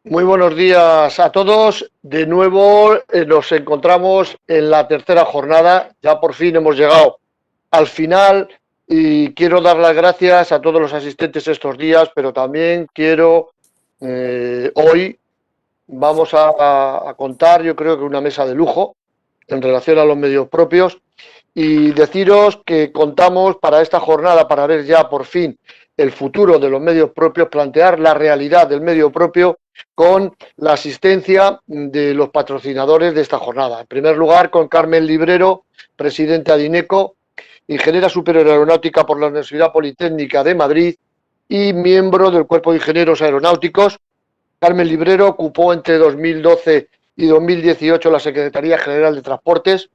Muy buenos días a todos. De nuevo nos encontramos en la tercera jornada. Ya por fin hemos llegado al final y quiero dar las gracias a todos los asistentes estos días, pero también quiero hoy vamos a contar, yo creo que una mesa de lujo en relación a los medios propios y deciros que contamos para esta jornada, para ver ya por fin el futuro de los medios propios, plantear la realidad del medio propio con la asistencia de los patrocinadores de esta jornada. En primer lugar, con Carmen Librero, presidenta de INECO, ingeniera superior aeronáutica por la Universidad Politécnica de Madrid y miembro del Cuerpo de Ingenieros Aeronáuticos. Carmen Librero ocupó entre 2012 y 2018 la Secretaría General de Transportes.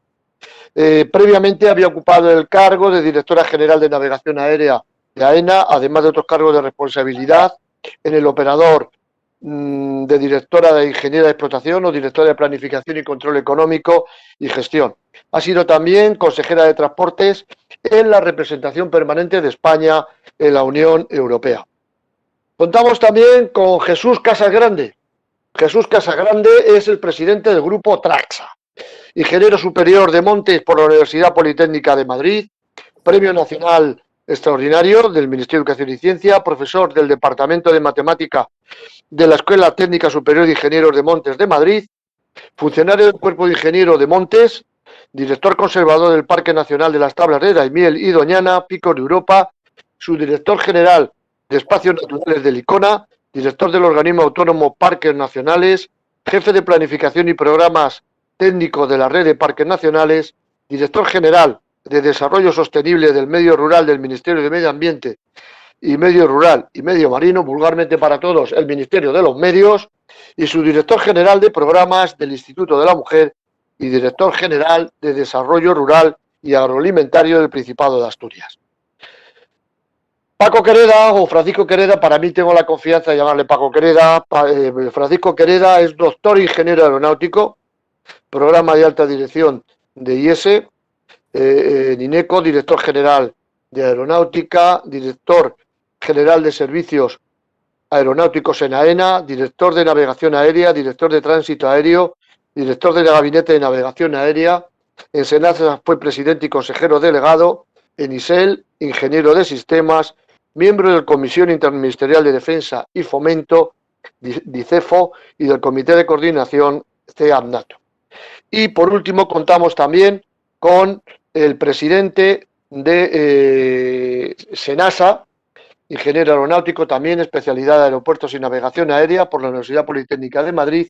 Previamente había ocupado el cargo de directora general de navegación aérea de AENA, además de otros cargos de responsabilidad en el operador de directora de ingeniera de explotación o directora de planificación y control económico y gestión. Ha sido también consejera de transportes en la representación permanente de España en la Unión Europea. Contamos también con Jesús Casagrande. Jesús Casagrande es el presidente del grupo Traxa, ingeniero superior de montes por la Universidad Politécnica de Madrid, Premio Nacional Extraordinario del Ministerio de Educación y Ciencia, profesor del Departamento de Matemática de la Escuela Técnica Superior de Ingenieros de Montes de Madrid, funcionario del Cuerpo de Ingenieros de Montes, director conservador del Parque Nacional de las Tablas de Daimiel y Doñana, Picos de Europa, subdirector general de Espacios Naturales de Licona, director del organismo autónomo Parques Nacionales, jefe de planificación y programas técnicos de la red de parques nacionales, director general de Desarrollo Sostenible del Medio Rural del Ministerio de Medio Ambiente y Medio Rural y Medio Marino, vulgarmente para todos el Ministerio de los Medios, y su director general de programas del Instituto de la Mujer y director general de Desarrollo Rural y Agroalimentario del Principado de Asturias. Paco Quereda o Francisco Quereda, para mí tengo la confianza de llamarle Paco Quereda. Francisco Quereda es doctor ingeniero aeronáutico, programa de alta dirección de IESE, en INECO, director general de aeronáutica, director general de servicios aeronáuticos en AENA, director de navegación aérea, director de tránsito aéreo, director del gabinete de navegación aérea. En SENASA fue presidente y consejero delegado. En ISEL, ingeniero de sistemas, miembro de la Comisión Interministerial de Defensa y Fomento, DICEFO, y del Comité de Coordinación CEAMNATO. Y por último contamos también con el presidente de SENASA, ingeniero aeronáutico, también especialidad de aeropuertos y navegación aérea por la Universidad Politécnica de Madrid,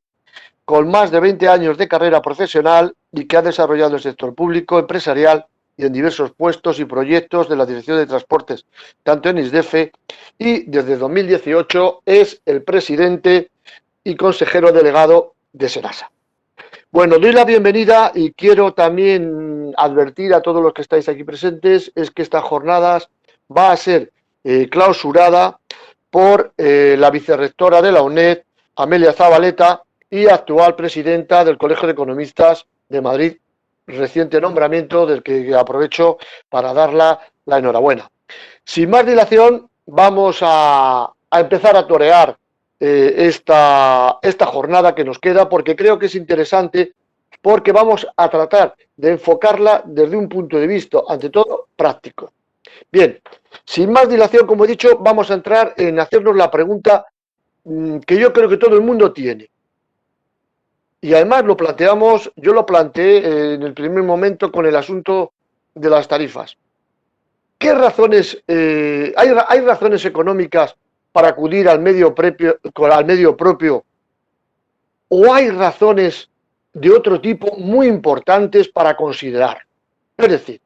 con más de 20 años de carrera profesional y que ha desarrollado el sector público, empresarial y en diversos puestos y proyectos de la Dirección de Transportes, tanto en ISDEFE, y desde 2018 es el presidente y consejero delegado de SENASA. Bueno, doy la bienvenida y quiero también advertir a todos los que estáis aquí presentes, es que estas jornadas va a ser clausurada por la vicerrectora de la UNED, Amelia Zabaleta, y actual presidenta del Colegio de Economistas de Madrid, reciente nombramiento del que aprovecho para darla la enhorabuena. Sin más dilación, vamos a empezar a torear esta jornada que nos queda, porque creo que es interesante, porque vamos a tratar de enfocarla desde un punto de vista, ante todo, práctico. Bien, sin más dilación, como he dicho, vamos a entrar en hacernos la pregunta que yo creo que todo el mundo tiene. Y además lo planteamos, yo lo planteé en el primer momento con el asunto de las tarifas. ¿Qué razones, hay razones económicas para acudir al medio propio o hay razones de otro tipo muy importantes para considerar? Es decir,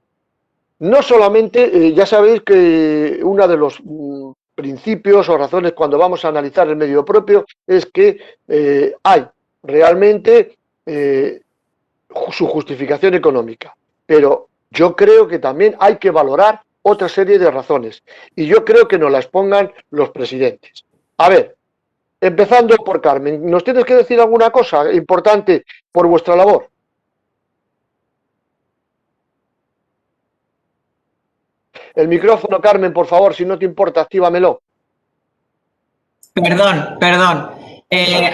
no solamente, ya sabéis que uno de los principios o razones cuando vamos a analizar el medio propio es que hay realmente su justificación económica, pero yo creo que también hay que valorar otra serie de razones y yo creo que nos las pongan los presidentes. A ver, empezando por Carmen, ¿nos tienes que decir alguna cosa importante por vuestra labor? El micrófono, Carmen, por favor, si no te importa, actívamelo. Perdón, perdón.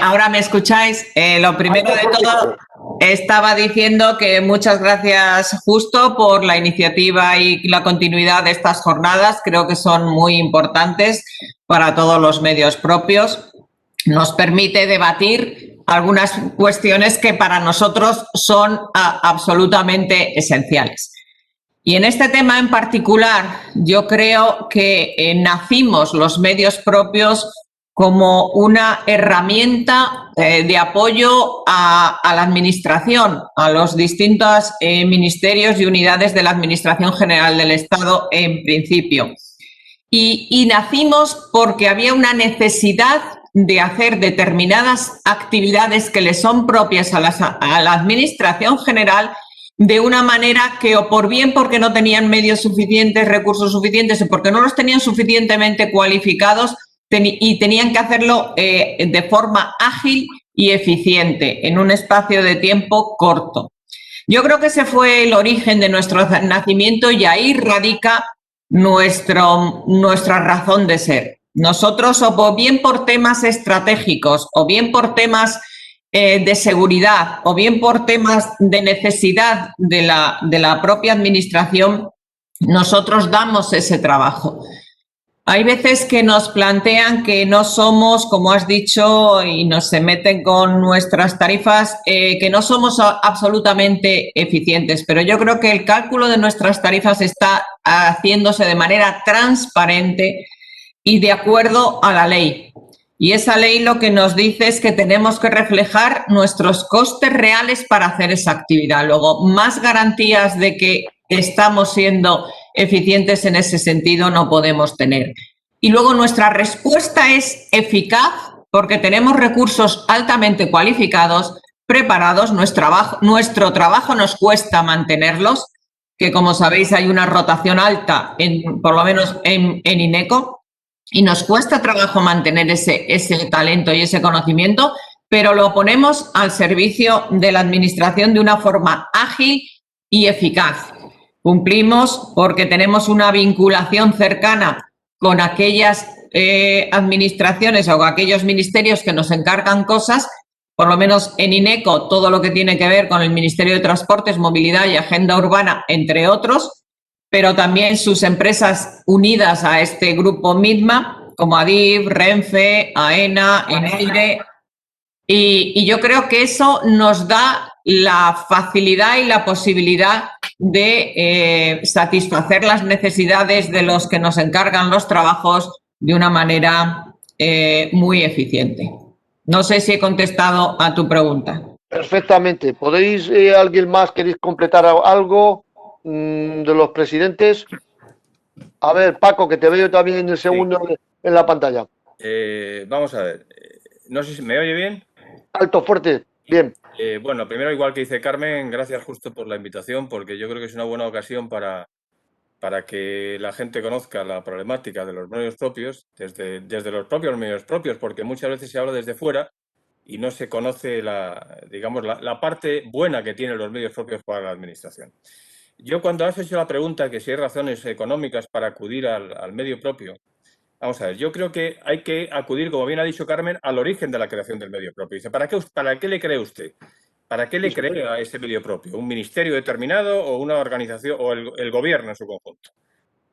Ahora me escucháis. Lo primero de todo, estaba diciendo que muchas gracias, Justo, por la iniciativa y la continuidad de estas jornadas. Creo que son muy importantes para todos los medios propios. Nos permite debatir algunas cuestiones que para nosotros son absolutamente esenciales. Y en este tema en particular, yo creo que nacimos los medios propios como una herramienta de apoyo a la administración, a los distintos ministerios y unidades de la Administración General del Estado en principio. Y nacimos porque había una necesidad de hacer determinadas actividades que le son propias a la Administración General de una manera que, o por bien porque no tenían medios suficientes, recursos suficientes, o porque no los tenían suficientemente cualificados y tenían que hacerlo de forma ágil y eficiente en un espacio de tiempo corto. Yo creo que ese fue el origen de nuestro nacimiento y ahí radica nuestra razón de ser. Nosotros, o bien por temas estratégicos, o bien por temas de seguridad, o bien por temas de necesidad de la propia administración, nosotros damos ese trabajo. Hay veces que nos plantean que no somos, como has dicho, y nos se meten con nuestras tarifas, que no somos absolutamente eficientes, pero yo creo que el cálculo de nuestras tarifas está haciéndose de manera transparente y de acuerdo a la ley. Y esa ley lo que nos dice es que tenemos que reflejar nuestros costes reales para hacer esa actividad. Luego, más garantías de que estamos siendo eficientes en ese sentido no podemos tener. Y luego nuestra respuesta es eficaz porque tenemos recursos altamente cualificados, preparados. Nuestro trabajo nos cuesta mantenerlos, que como sabéis hay una rotación alta, por lo menos en INECO, y nos cuesta trabajo mantener ese talento y ese conocimiento, pero lo ponemos al servicio de la administración de una forma ágil y eficaz. Cumplimos porque tenemos una vinculación cercana con aquellas administraciones o con aquellos ministerios que nos encargan cosas, por lo menos en INECO, todo lo que tiene que ver con el Ministerio de Transportes, Movilidad y Agenda Urbana, entre otros, pero también sus empresas unidas a este grupo MITMA, como ADIF, Renfe, AENA, ENEIRE, y yo creo que eso nos da la facilidad y la posibilidad de satisfacer las necesidades de los que nos encargan los trabajos de una manera muy eficiente. No sé si he contestado a tu pregunta. Perfectamente. ¿Podéis, alguien más, queréis completar algo de los presidentes? A ver, Paco, que te veo también en el segundo en la pantalla. Vamos a ver. No sé si me oye bien. Alto, fuerte, bien. Bueno, primero, igual que dice Carmen, gracias Justo por la invitación, porque yo creo que es una buena ocasión para que la gente conozca la problemática de los medios propios, desde los propios medios propios, porque muchas veces se habla desde fuera y no se conoce la parte buena que tienen los medios propios para la administración. Yo, cuando has hecho la pregunta que si hay razones económicas para acudir al medio propio, vamos a ver, yo creo que hay que acudir, como bien ha dicho Carmen, al origen de la creación del medio propio. Dice, ¿para qué le cree usted? ¿Para qué le cree a ese medio propio? ¿Un ministerio determinado o una organización o el gobierno en su conjunto?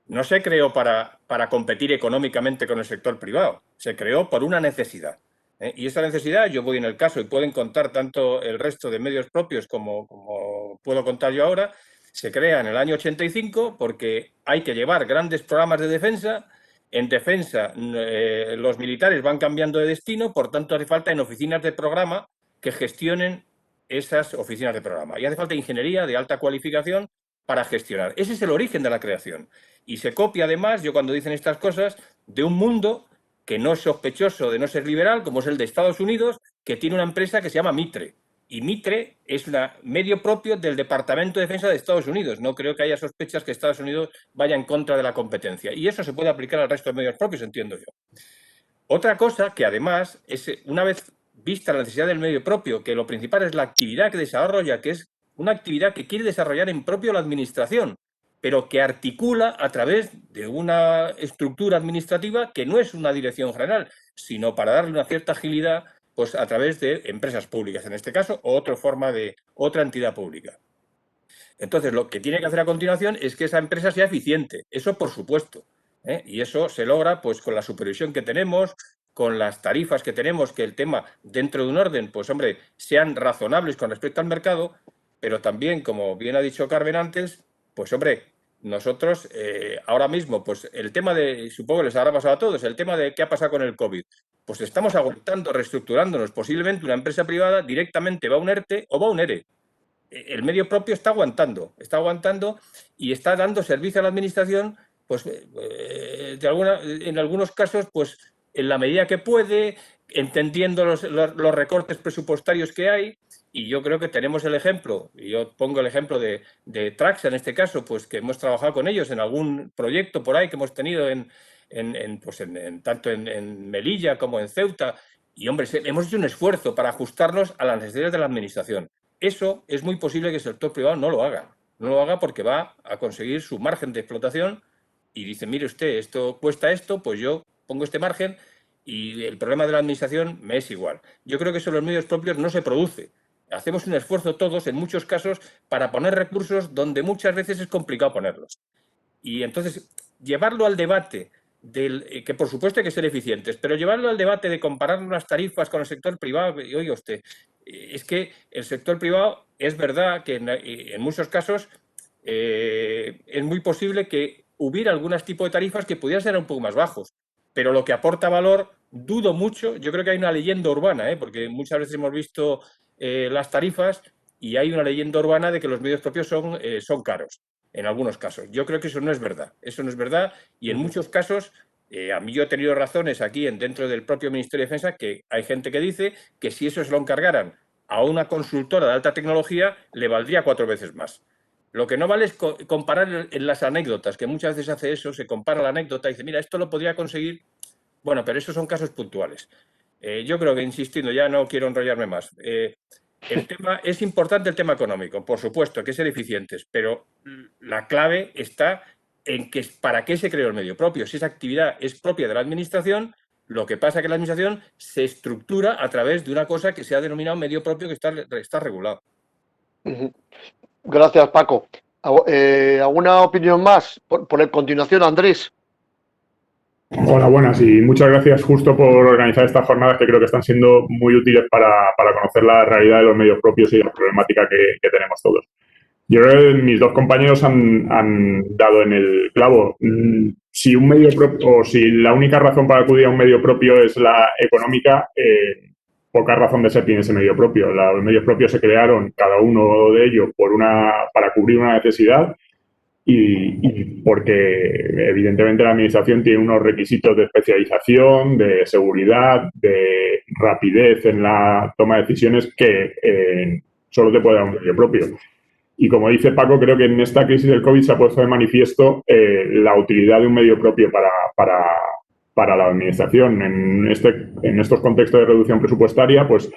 No se creó para competir económicamente con el sector privado, se creó por una necesidad. Y esa necesidad, yo voy en el caso y pueden contar tanto el resto de medios propios como puedo contar yo ahora, se crea en el año 85 porque hay que llevar grandes programas de defensa. En defensa, los militares van cambiando de destino, por tanto hace falta en oficinas de programa que gestionen esas oficinas de programa. Y hace falta ingeniería de alta cualificación para gestionar. Ese es el origen de la creación. Y se copia, además, yo cuando dicen estas cosas, de un mundo que no es sospechoso de no ser liberal, como es el de Estados Unidos, que tiene una empresa que se llama Mitre. Y Mitre es un medio propio del Departamento de Defensa de Estados Unidos. No creo que haya sospechas que Estados Unidos vaya en contra de la competencia. Y eso se puede aplicar al resto de medios propios, entiendo yo. Otra cosa que, además, es una vez vista la necesidad del medio propio, que lo principal es la actividad que desarrolla, que es una actividad que quiere desarrollar en propio la administración, pero que articula a través de una estructura administrativa que no es una dirección general, sino para darle una cierta agilidad, pues a través de empresas públicas, en este caso, o otra entidad pública. Entonces, lo que tiene que hacer a continuación es que esa empresa sea eficiente. Eso, por supuesto. Y eso se logra pues con la supervisión que tenemos, con las tarifas que tenemos, que el tema dentro de un orden, pues hombre, sean razonables con respecto al mercado, pero también, como bien ha dicho Carmen antes, pues hombre, nosotros ahora mismo, pues el tema de, supongo que les habrá pasado a todos, el tema de qué ha pasado con el COVID, pues estamos aguantando, reestructurándonos. Posiblemente una empresa privada directamente va a un ERTE o va a un ERE. El medio propio está aguantando y está dando servicio a la administración, pues en algunos casos, pues en la medida que puede, entendiendo los recortes presupuestarios que hay. Y yo creo que tenemos el ejemplo, y yo pongo el ejemplo de Traxa en este caso, pues que hemos trabajado con ellos en algún proyecto por ahí que hemos tenido tanto en Melilla como en Ceuta. Y hombre, hemos hecho un esfuerzo para ajustarnos a las necesidades de la administración. Eso es muy posible que el sector privado no lo haga. No lo haga porque va a conseguir su margen de explotación y dice, mire usted, esto cuesta esto, pues yo pongo este margen y el problema de la administración me es igual. Yo creo que eso en los medios propios no se produce. Hacemos un esfuerzo todos, en muchos casos, para poner recursos donde muchas veces es complicado ponerlos. Y entonces, llevarlo al debate que por supuesto hay que ser eficientes, pero llevarlo al debate de comparar unas tarifas con el sector privado, y oiga usted, es que el sector privado es verdad que en muchos casos es muy posible que hubiera algunos tipos de tarifas que pudieran ser un poco más bajos, pero lo que aporta valor, dudo mucho. Yo creo que hay una leyenda urbana, porque muchas veces hemos visto las tarifas y hay una leyenda urbana de que los medios propios son caros. En algunos casos. Yo creo que eso no es verdad. Eso no es verdad y en muchos casos, a mí yo he tenido razones aquí dentro del propio Ministerio de Defensa que hay gente que dice que si eso se lo encargaran a una consultora de alta tecnología le valdría 4 veces más. Lo que no vale es comparar en las anécdotas, que muchas veces hace eso, se compara la anécdota y dice, mira, esto lo podría conseguir. Bueno, pero esos son casos puntuales. Yo creo que, insistiendo, ya no quiero enrollarme más. Es importante el tema económico, por supuesto, hay que ser eficientes, pero la clave está en que para qué se creó el medio propio. Si esa actividad es propia de la administración, lo que pasa es que la administración se estructura a través de una cosa que se ha denominado medio propio que está regulado. Gracias, Paco. ¿Alguna opinión más? Por continuación, Andrés. Hola, buenas y muchas gracias justo por organizar estas jornadas que creo que están siendo muy útiles para conocer la realidad de los medios propios y la problemática que tenemos todos. Yo creo que mis dos compañeros han dado en el clavo. Si un medio propio, o si la única razón para acudir a un medio propio es la económica, poca razón de ser tiene ese medio propio. Los medios propios se crearon, cada uno de ellos, para cubrir una necesidad. Y porque evidentemente la administración tiene unos requisitos de especialización, de seguridad, de rapidez en la toma de decisiones que solo te puede dar un medio propio. Y como dice Paco, creo que en esta crisis del COVID se ha puesto de manifiesto la utilidad de un medio propio para la administración. En estos contextos de reducción presupuestaria, pues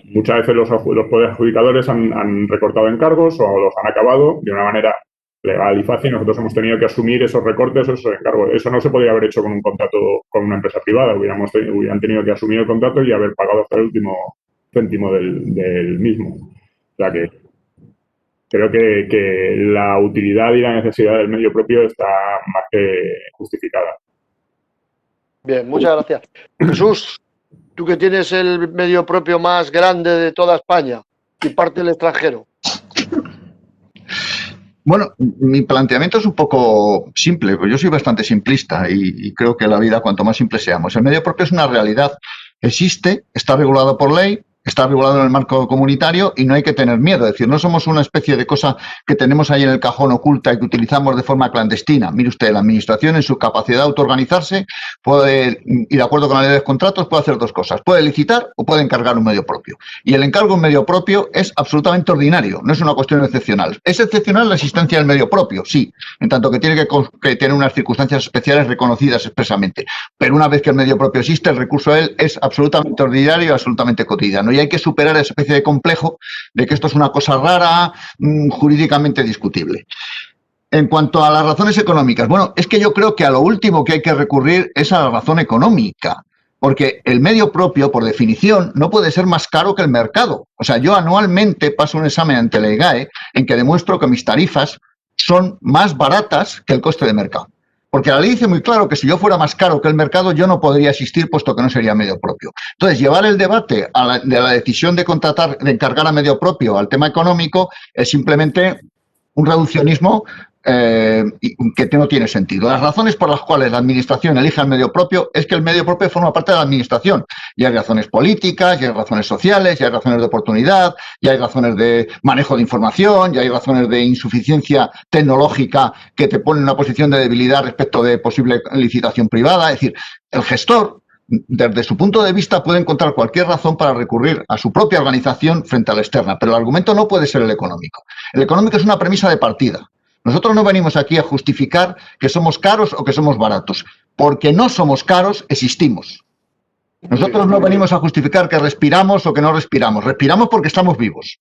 muchas veces los poderes adjudicadores han recortado encargos o los han acabado de una manera legal y fácil. Nosotros hemos tenido que asumir esos recortes, esos encargos. Eso no se podría haber hecho con un contrato con una empresa privada. Hubieran tenido que asumir el contrato y haber pagado hasta el último céntimo del mismo. O sea que creo que la utilidad y la necesidad del medio propio está más que justificada. Bien, muchas gracias. Jesús, tú que tienes el medio propio más grande de toda España y parte del extranjero. Bueno, mi planteamiento es un poco simple, pues yo soy bastante simplista y creo que la vida, cuanto más simple seamos. El medio propio es una realidad, existe, está regulado por ley, está regulado en el marco comunitario y no hay que tener miedo. Es decir, no somos una especie de cosa que tenemos ahí en el cajón oculta y que utilizamos de forma clandestina. Mire usted, la administración en su capacidad de autoorganizarse puede, y de acuerdo con la ley de los contratos, puede hacer dos cosas. Puede licitar o puede encargar un medio propio. Y el encargo en medio propio es absolutamente ordinario, no es una cuestión excepcional. ¿Es excepcional la existencia del medio propio? Sí, en tanto que tiene que tener unas circunstancias especiales reconocidas expresamente. Pero una vez que el medio propio existe, el recurso a él es absolutamente ordinario y absolutamente cotidiano. Y hay que superar esa especie de complejo de que esto es una cosa rara, jurídicamente discutible. En cuanto a las razones económicas, bueno, es que yo creo que a lo último que hay que recurrir es a la razón económica. Porque el medio propio, por definición, no puede ser más caro que el mercado. O sea, yo anualmente paso un examen ante la IGAE en que demuestro que mis tarifas son más baratas que el coste de mercado. Porque la ley dice muy claro que si yo fuera más caro que el mercado, yo no podría existir, puesto que no sería medio propio. Entonces, llevar el debate de la decisión de contratar, de encargar a medio propio al tema económico, es simplemente un reduccionismo que no tiene sentido. Las razones por las cuales la Administración elige al medio propio es que el medio propio forma parte de la Administración. Y hay razones políticas, y hay razones sociales, y hay razones de oportunidad, y hay razones de manejo de información, y hay razones de insuficiencia tecnológica que te ponen en una posición de debilidad respecto de posible licitación privada. Es decir, el gestor, desde su punto de vista, puede encontrar cualquier razón para recurrir a su propia organización frente a la externa, pero el argumento no puede ser el económico. El económico es una premisa de partida. Nosotros no venimos aquí a justificar que somos caros o que somos baratos. Porque no somos caros, existimos. Nosotros no venimos a justificar que respiramos o que no respiramos. Respiramos porque estamos vivos.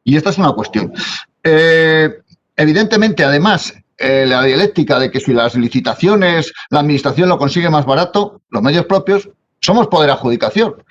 Y esta es una cuestión. Evidentemente, además, la dialéctica de que si las licitaciones, la administración lo consigue más barato, los medios propios, somos poder adjudicador.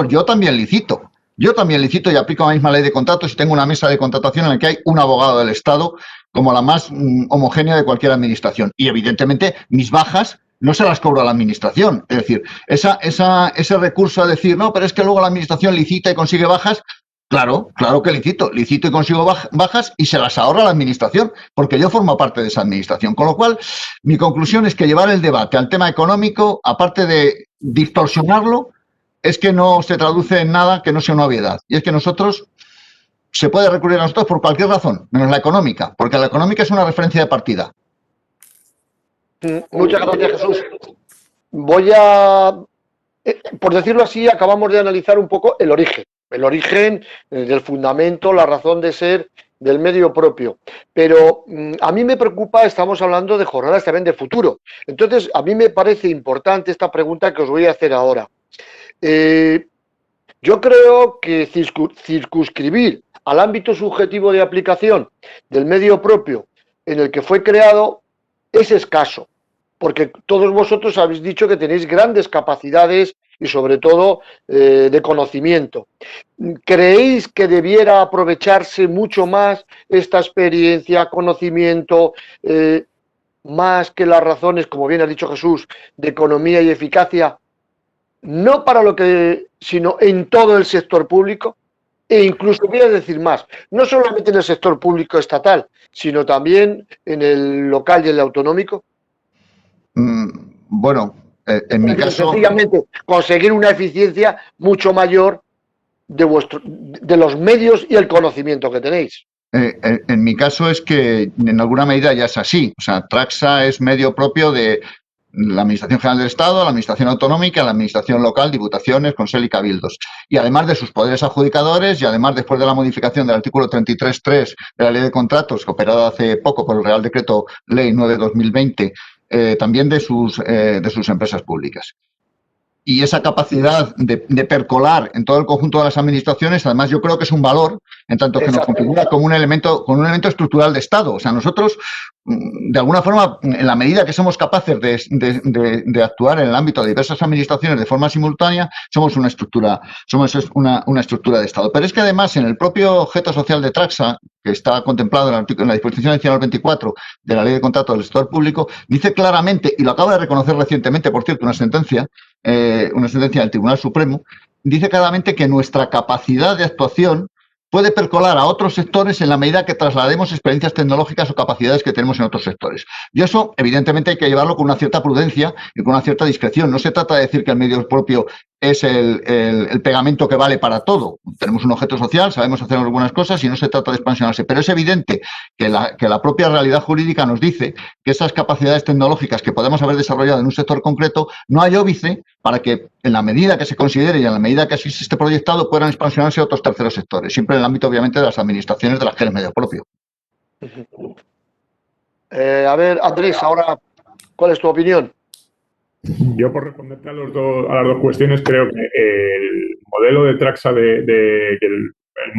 Yo también licito y aplico la misma ley de contratos y tengo una mesa de contratación en la que hay un abogado del Estado como la más homogénea de cualquier administración. Y evidentemente mis bajas no se las cobro a la administración. Es decir, ese recurso a decir, no, pero es que luego la administración licita y consigue bajas. Claro que licito y consigo bajas y se las ahorra la administración, porque yo formo parte de esa administración. Con lo cual, mi conclusión es que llevar el debate al tema económico, aparte de distorsionarlo, es que no se traduce en nada que no sea una obviedad. Y es que se puede recurrir a nosotros por cualquier razón, menos la económica, porque la económica es una referencia de partida. Muchas gracias, Jesús. Voy a, por decirlo así, acabamos de analizar un poco el origen del fundamento, la razón de ser del medio propio. Pero a mí me preocupa, estamos hablando de jornadas también de futuro. Entonces, a mí me parece importante esta pregunta que os voy a hacer ahora. Yo creo que circunscribir al ámbito subjetivo de aplicación del medio propio en el que fue creado es escaso, porque todos vosotros habéis dicho que tenéis grandes capacidades y sobre todo de conocimiento. ¿Creéis que debiera aprovecharse mucho más esta experiencia, conocimiento, más que las razones, como bien ha dicho Jesús, de economía y eficacia? No para lo que, sino en todo el sector público, e incluso voy a decir más, no solamente en el sector público estatal, sino también en el local y el autonómico. Bueno, en mi caso... Sencillamente, conseguir una eficiencia mucho mayor de los medios y el conocimiento que tenéis. En mi caso es que en alguna medida ya es así. O sea, Traxa es medio propio de la Administración General del Estado, la Administración Autonómica, la Administración Local, Diputaciones, Consell y Cabildos. Y además de sus poderes adjudicadores y además después de la modificación del artículo 33.3 de la Ley de Contratos, operada hace poco por el Real Decreto Ley 9/2020, también de sus empresas públicas. Y esa capacidad de percolar en todo el conjunto de las administraciones, además yo creo que es un valor, en tanto que nos configura como un elemento estructural de Estado. O sea, nosotros, de alguna forma, en la medida que somos capaces de actuar en el ámbito de diversas administraciones de forma simultánea, somos una estructura de Estado. Pero es que además, en el propio objeto social de Traxa, que está contemplado en la disposición adicional 24 de la Ley de Contrato del Sector Público, dice claramente, y lo acaba de reconocer recientemente, por cierto, una sentencia del Tribunal Supremo, dice claramente que nuestra capacidad de actuación puede percolar a otros sectores en la medida que traslademos experiencias tecnológicas o capacidades que tenemos en otros sectores. Y eso, evidentemente, hay que llevarlo con una cierta prudencia y con una cierta discreción. No se trata de decir que el medio propio es el pegamento que vale para todo. Tenemos un objeto social, sabemos hacer algunas cosas y no se trata de expansionarse. Pero es evidente que la propia realidad jurídica nos dice que esas capacidades tecnológicas que podemos haber desarrollado en un sector concreto no hay óbice para que, en la medida que se considere y en la medida que así se esté proyectado, puedan expansionarse a otros terceros sectores. Siempre en el ámbito, obviamente, de las administraciones de las que eres medio propio. A ver, Andrés, ahora, ¿cuál es tu opinión? Yo, por responderte a las dos cuestiones, creo que el modelo de Traxa de que el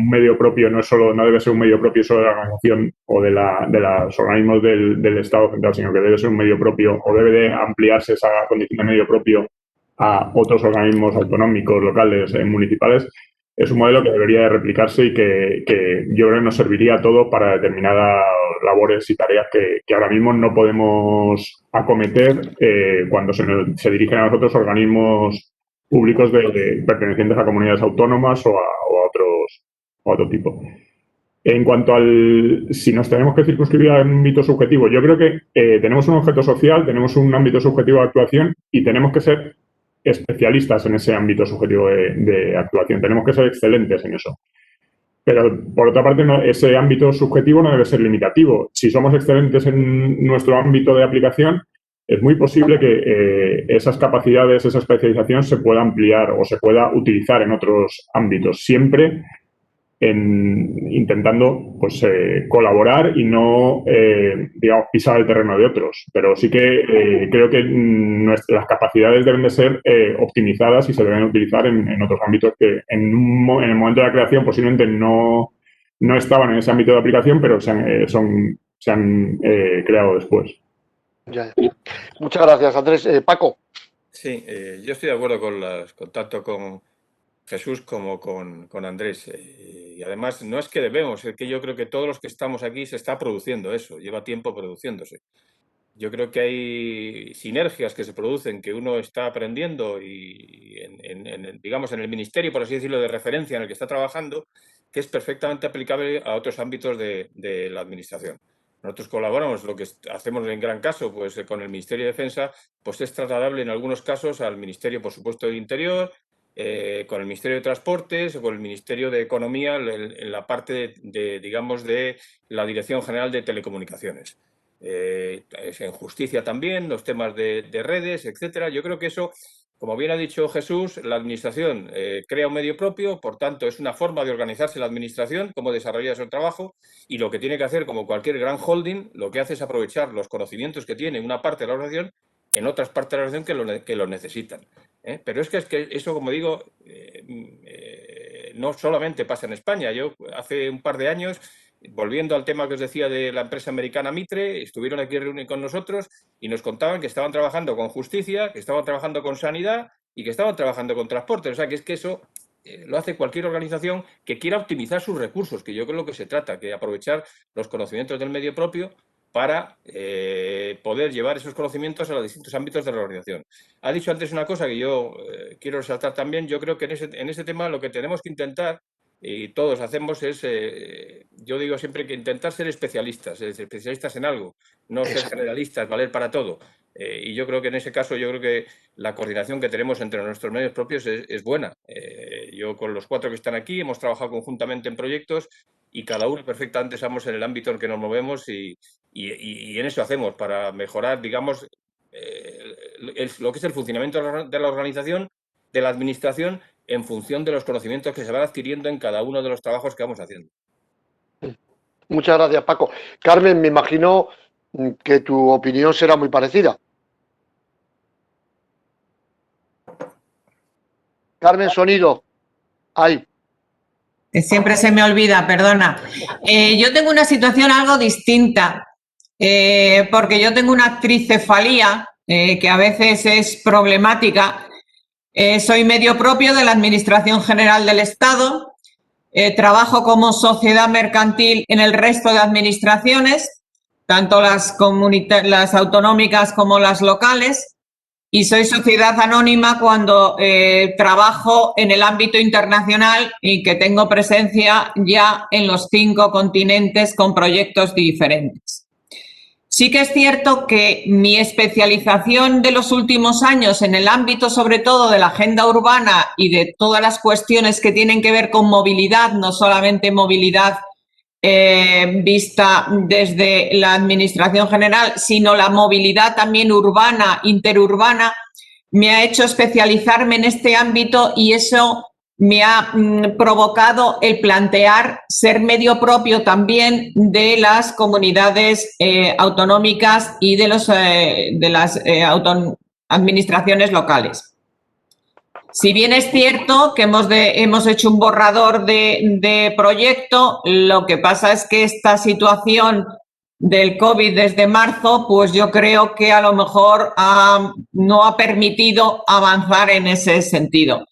medio propio no debe ser un medio propio solo de la organización o de los organismos del Estado central, sino que debe ser un medio propio o debe de ampliarse esa condición de medio propio a otros organismos autonómicos, locales, municipales, es un modelo que debería de replicarse y que yo creo que nos serviría a todos para determinadas labores y tareas que ahora mismo no podemos acometer cuando se dirigen a nosotros organismos públicos pertenecientes a comunidades autónomas o a otro tipo. En cuanto si nos tenemos que circunscribir al ámbito subjetivo, yo creo que tenemos un objeto social, tenemos un ámbito subjetivo de actuación y tenemos que ser especialistas en ese ámbito subjetivo de actuación. Tenemos que ser excelentes en eso. Pero, por otra parte, ese ámbito subjetivo no debe ser limitativo. Si somos excelentes en nuestro ámbito de aplicación, es muy posible que esas capacidades, esa especialización se pueda ampliar o se pueda utilizar en otros ámbitos, siempre intentando pues, colaborar y no, digamos, pisar el terreno de otros. Pero sí que creo que las capacidades deben de ser optimizadas y se deben utilizar en otros ámbitos que en el momento de la creación posiblemente no estaban en ese ámbito de aplicación, pero se han creado después. Ya. Muchas gracias, Andrés. Paco. Sí, yo estoy de acuerdo tanto con Jesús como con Andrés. Y además, no es que debemos, es que yo creo que todos los que estamos aquí se está produciendo eso, lleva tiempo produciéndose. Yo creo que hay sinergias que se producen, que uno está aprendiendo y digamos, en el ministerio, por así decirlo, de referencia en el que está trabajando, que es perfectamente aplicable a otros ámbitos de la administración. Nosotros colaboramos, lo que hacemos en gran caso pues, con el Ministerio de Defensa, pues es trasladable en algunos casos al Ministerio, por supuesto, del Interior, con el Ministerio de Transportes o con el Ministerio de Economía en la parte digamos, de la Dirección General de Telecomunicaciones. En justicia también, los temas de redes, etcétera. Yo creo que eso, como bien ha dicho Jesús, la administración crea un medio propio, por tanto es una forma de organizarse la administración, cómo desarrollar su trabajo, y lo que tiene que hacer, como cualquier gran holding, lo que hace es aprovechar los conocimientos que tiene una parte de la organización en otras partes de la organización que lo necesitan. Pero es que eso, como digo, no solamente pasa en España. Yo hace un par de años, volviendo al tema que os decía de la empresa americana Mitre, estuvieron aquí reunidos con nosotros y nos contaban que estaban trabajando con justicia, que estaban trabajando con sanidad y que estaban trabajando con transporte. O sea, que es que eso lo hace cualquier organización que quiera optimizar sus recursos, que yo creo que se trata, que aprovechar los conocimientos del medio propio para poder llevar esos conocimientos a los distintos ámbitos de la organización. Ha dicho antes una cosa que yo quiero resaltar también. Yo creo que en ese tema lo que tenemos que intentar, y todos hacemos, es, yo digo siempre que intentar ser especialistas en algo, no ser generalistas, valer para todo. Y yo creo que en ese caso, yo creo que la coordinación que tenemos entre nuestros medios propios es buena. Yo con los 4 que están aquí hemos trabajado conjuntamente en proyectos y cada uno perfectamente sabemos en el ámbito en que nos movemos y en eso hacemos para mejorar, digamos, lo que es el funcionamiento de la organización, de la administración, en función de los conocimientos que se van adquiriendo en cada uno de los trabajos que vamos haciendo. Muchas gracias, Paco. Carmen, me imagino que tu opinión será muy parecida. Carmen, sonido. Ahí. Siempre se me olvida, perdona. Yo tengo una situación algo distinta, porque yo tengo una tricefalía que a veces es problemática. Soy medio propio de la Administración General del Estado, trabajo como sociedad mercantil en el resto de administraciones, tanto las autonómicas como las locales, y soy sociedad anónima cuando trabajo en el ámbito internacional y que tengo presencia ya en los 5 continentes con proyectos diferentes. Sí que es cierto que mi especialización de los últimos años en el ámbito sobre todo de la agenda urbana y de todas las cuestiones que tienen que ver con movilidad, no solamente movilidad vista desde la Administración General, sino la movilidad también urbana, interurbana, me ha hecho especializarme en este ámbito y eso me ha provocado el plantear ser medio propio también de las comunidades autonómicas y de las administraciones locales. Si bien es cierto que hemos hecho un borrador de proyecto, lo que pasa es que esta situación del COVID desde marzo, pues yo creo que a lo mejor no ha permitido avanzar en ese sentido.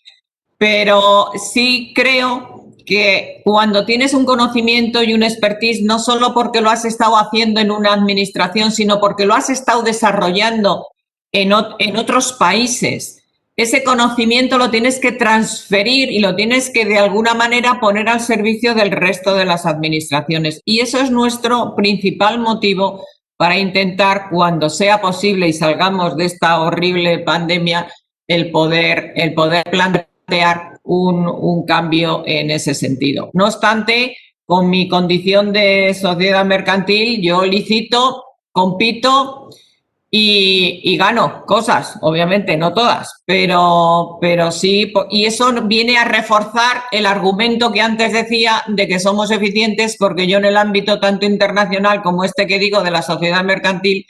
Pero sí creo que cuando tienes un conocimiento y un expertise, no solo porque lo has estado haciendo en una administración, sino porque lo has estado desarrollando en otros países, ese conocimiento lo tienes que transferir y lo tienes que de alguna manera poner al servicio del resto de las administraciones. Y eso es nuestro principal motivo para intentar, cuando sea posible y salgamos de esta horrible pandemia, el poder plantear un cambio en ese sentido. No obstante, con mi condición de sociedad mercantil, yo licito, compito y gano cosas, obviamente, no todas, pero sí, y eso viene a reforzar el argumento que antes decía de que somos eficientes, porque yo en el ámbito tanto internacional como este que digo de la sociedad mercantil,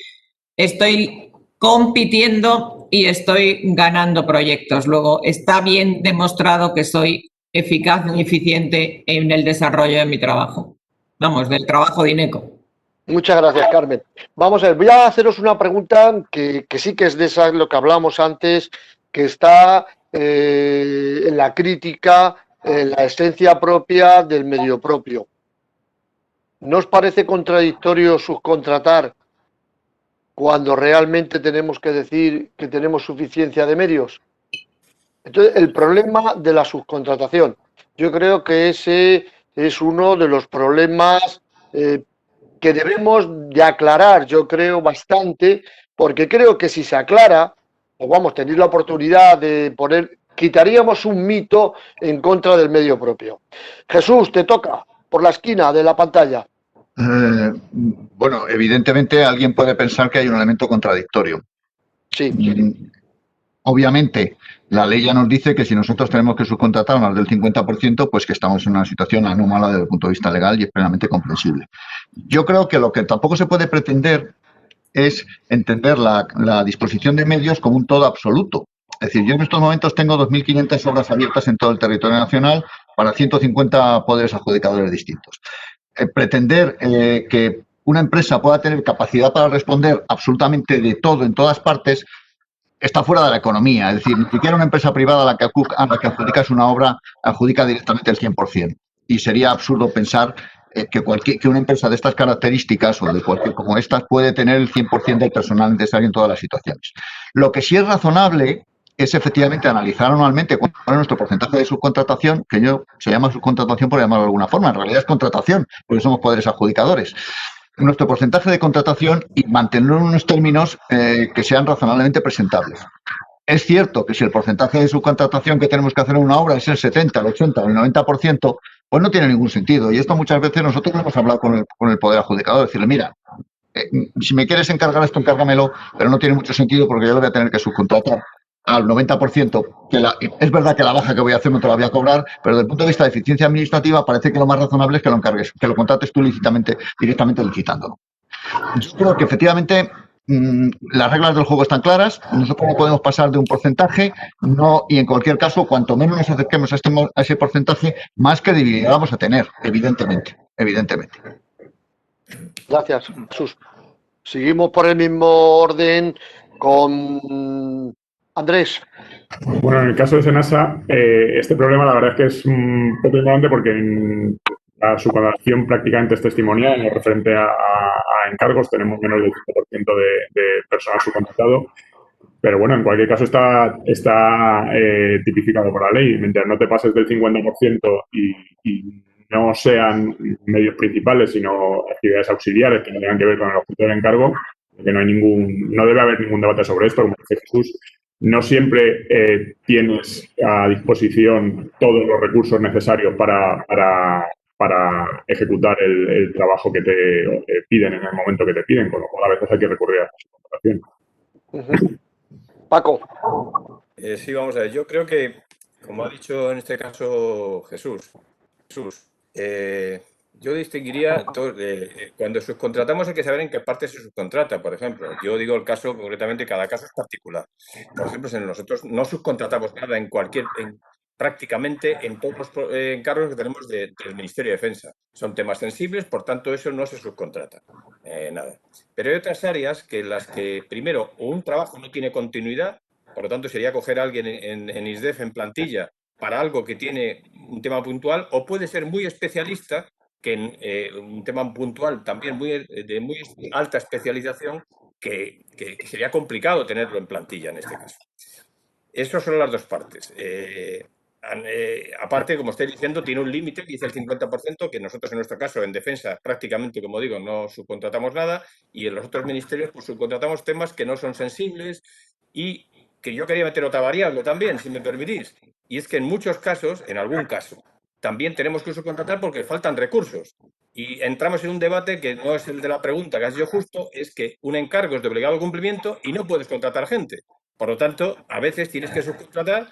estoy compitiendo y estoy ganando proyectos. Luego, está bien demostrado que soy eficaz y eficiente en el desarrollo de mi trabajo. Vamos, del trabajo de INECO. Muchas gracias, Carmen. Vamos a ver, voy a haceros una pregunta que sí que es de esa, lo que hablamos antes, que está en la crítica, en la esencia propia del medio propio. ¿No os parece contradictorio subcontratar cuando realmente tenemos que decir que tenemos suficiencia de medios? Entonces, el problema de la subcontratación, yo creo que ese es uno de los problemas que debemos de aclarar, yo creo, bastante, porque creo que si se aclara, o vamos, tener la oportunidad de poner, quitaríamos un mito en contra del medio propio. Jesús, te toca, por la esquina de la pantalla. Bueno, evidentemente alguien puede pensar que hay un elemento contradictorio. Sí. Obviamente, la ley ya nos dice que si nosotros tenemos que subcontratar más del 50%, pues que estamos en una situación anómala desde el punto de vista legal y es plenamente comprensible. Yo creo que lo que tampoco se puede pretender es entender la disposición de medios como un todo absoluto. Es decir, yo en estos momentos tengo 2.500 obras abiertas en todo el territorio nacional para 150 poderes adjudicadores distintos. Pretender que una empresa pueda tener capacidad para responder absolutamente de todo en todas partes está fuera de la economía. Es decir, ni siquiera una empresa privada a la que adjudicas una obra adjudica directamente el 100%. Y sería absurdo pensar que una empresa de estas características o de cualquier como estas puede tener el 100% del personal necesario en todas las situaciones. Lo que sí es razonable es efectivamente analizar anualmente cuál es nuestro porcentaje de subcontratación, que se llama subcontratación por llamarlo de alguna forma, en realidad es contratación, porque somos poderes adjudicadores. Nuestro porcentaje de contratación y mantenerlo en unos términos que sean razonablemente presentables. Es cierto que si el porcentaje de subcontratación que tenemos que hacer en una obra es el 70, el 80 o el 90%, pues no tiene ningún sentido. Y esto muchas veces nosotros lo hemos hablado con el poder adjudicador, decirle, mira, si me quieres encargar esto, encárgamelo, pero no tiene mucho sentido porque yo lo voy a tener que subcontratar al 90%, es verdad que la baja que voy a hacer no te la voy a cobrar, pero desde el punto de vista de eficiencia administrativa parece que lo más razonable es que lo encargues, que lo contrates tú directamente licitándolo. Yo creo que efectivamente las reglas del juego están claras, nosotros no podemos pasar de un porcentaje, y en cualquier caso, cuanto menos nos acerquemos a ese porcentaje, más credibilidad vamos a tener, evidentemente. Gracias, Jesús. Seguimos por el mismo orden con Andrés. Bueno, en el caso de Senasa, este problema la verdad es que es un poco importante porque en la subcontratación prácticamente es testimonial en lo referente a encargos. Tenemos menos del 5% de personal subcontratado. Pero bueno, en cualquier caso está tipificado por la ley. Mientras no te pases del 50% y no sean medios principales, sino actividades auxiliares que no tengan que ver con el objeto del encargo, que no debe haber ningún debate sobre esto, como dice Jesús. No siempre tienes a disposición todos los recursos necesarios para ejecutar el trabajo que te piden en el momento que te piden, con lo cual a veces hay que recurrir a la subcontratación. Paco. Sí, vamos a ver. Yo creo que, como ha dicho en este caso Jesús, yo distinguiría, cuando subcontratamos hay que saber en qué parte se subcontrata, por ejemplo. Yo digo el caso, concretamente, cada caso es particular. Por ejemplo, si nosotros no subcontratamos nada en prácticamente en todos los encargos que tenemos del Ministerio de Defensa. Son temas sensibles, por tanto, eso no se subcontrata. Nada. Pero hay otras áreas que las que, primero, un trabajo no tiene continuidad, por lo tanto, sería coger a alguien en ISDEF, en plantilla, para algo que tiene un tema puntual, o puede ser muy especialista, que en un tema puntual también de muy alta especialización, que sería complicado tenerlo en plantilla en este caso. Esas son las dos partes. Aparte, como estoy diciendo, tiene un límite que dice el 50%, que nosotros en nuestro caso en defensa prácticamente, como digo, no subcontratamos nada, y en los otros ministerios pues subcontratamos temas que no son sensibles y que yo quería meter otra variable también, si me permitís, y es que en muchos casos, en algún caso, también tenemos que subcontratar porque faltan recursos. Y entramos en un debate que no es el de la pregunta que has hecho justo, es que un encargo es de obligado cumplimiento y no puedes contratar gente. Por lo tanto, a veces tienes que subcontratar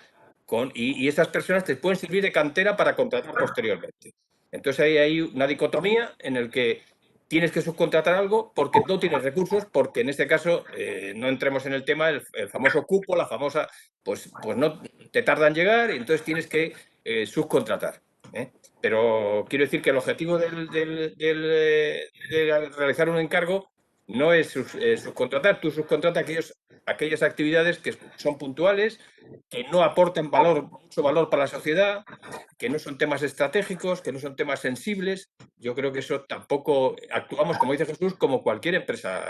y esas personas te pueden servir de cantera para contratar posteriormente. Entonces ahí hay una dicotomía en el que tienes que subcontratar algo porque no tienes recursos, porque en este caso, no entremos en el tema, el famoso cupo, la famosa, pues no te tarda en llegar y entonces tienes que subcontratar. Pero quiero decir que el objetivo de realizar un encargo no es subcontratar, tú subcontratas aquellas actividades que son puntuales, que no aportan mucho valor para la sociedad, que no son temas estratégicos, que no son temas sensibles. Yo creo que eso tampoco actuamos, como dice Jesús, como cualquier empresa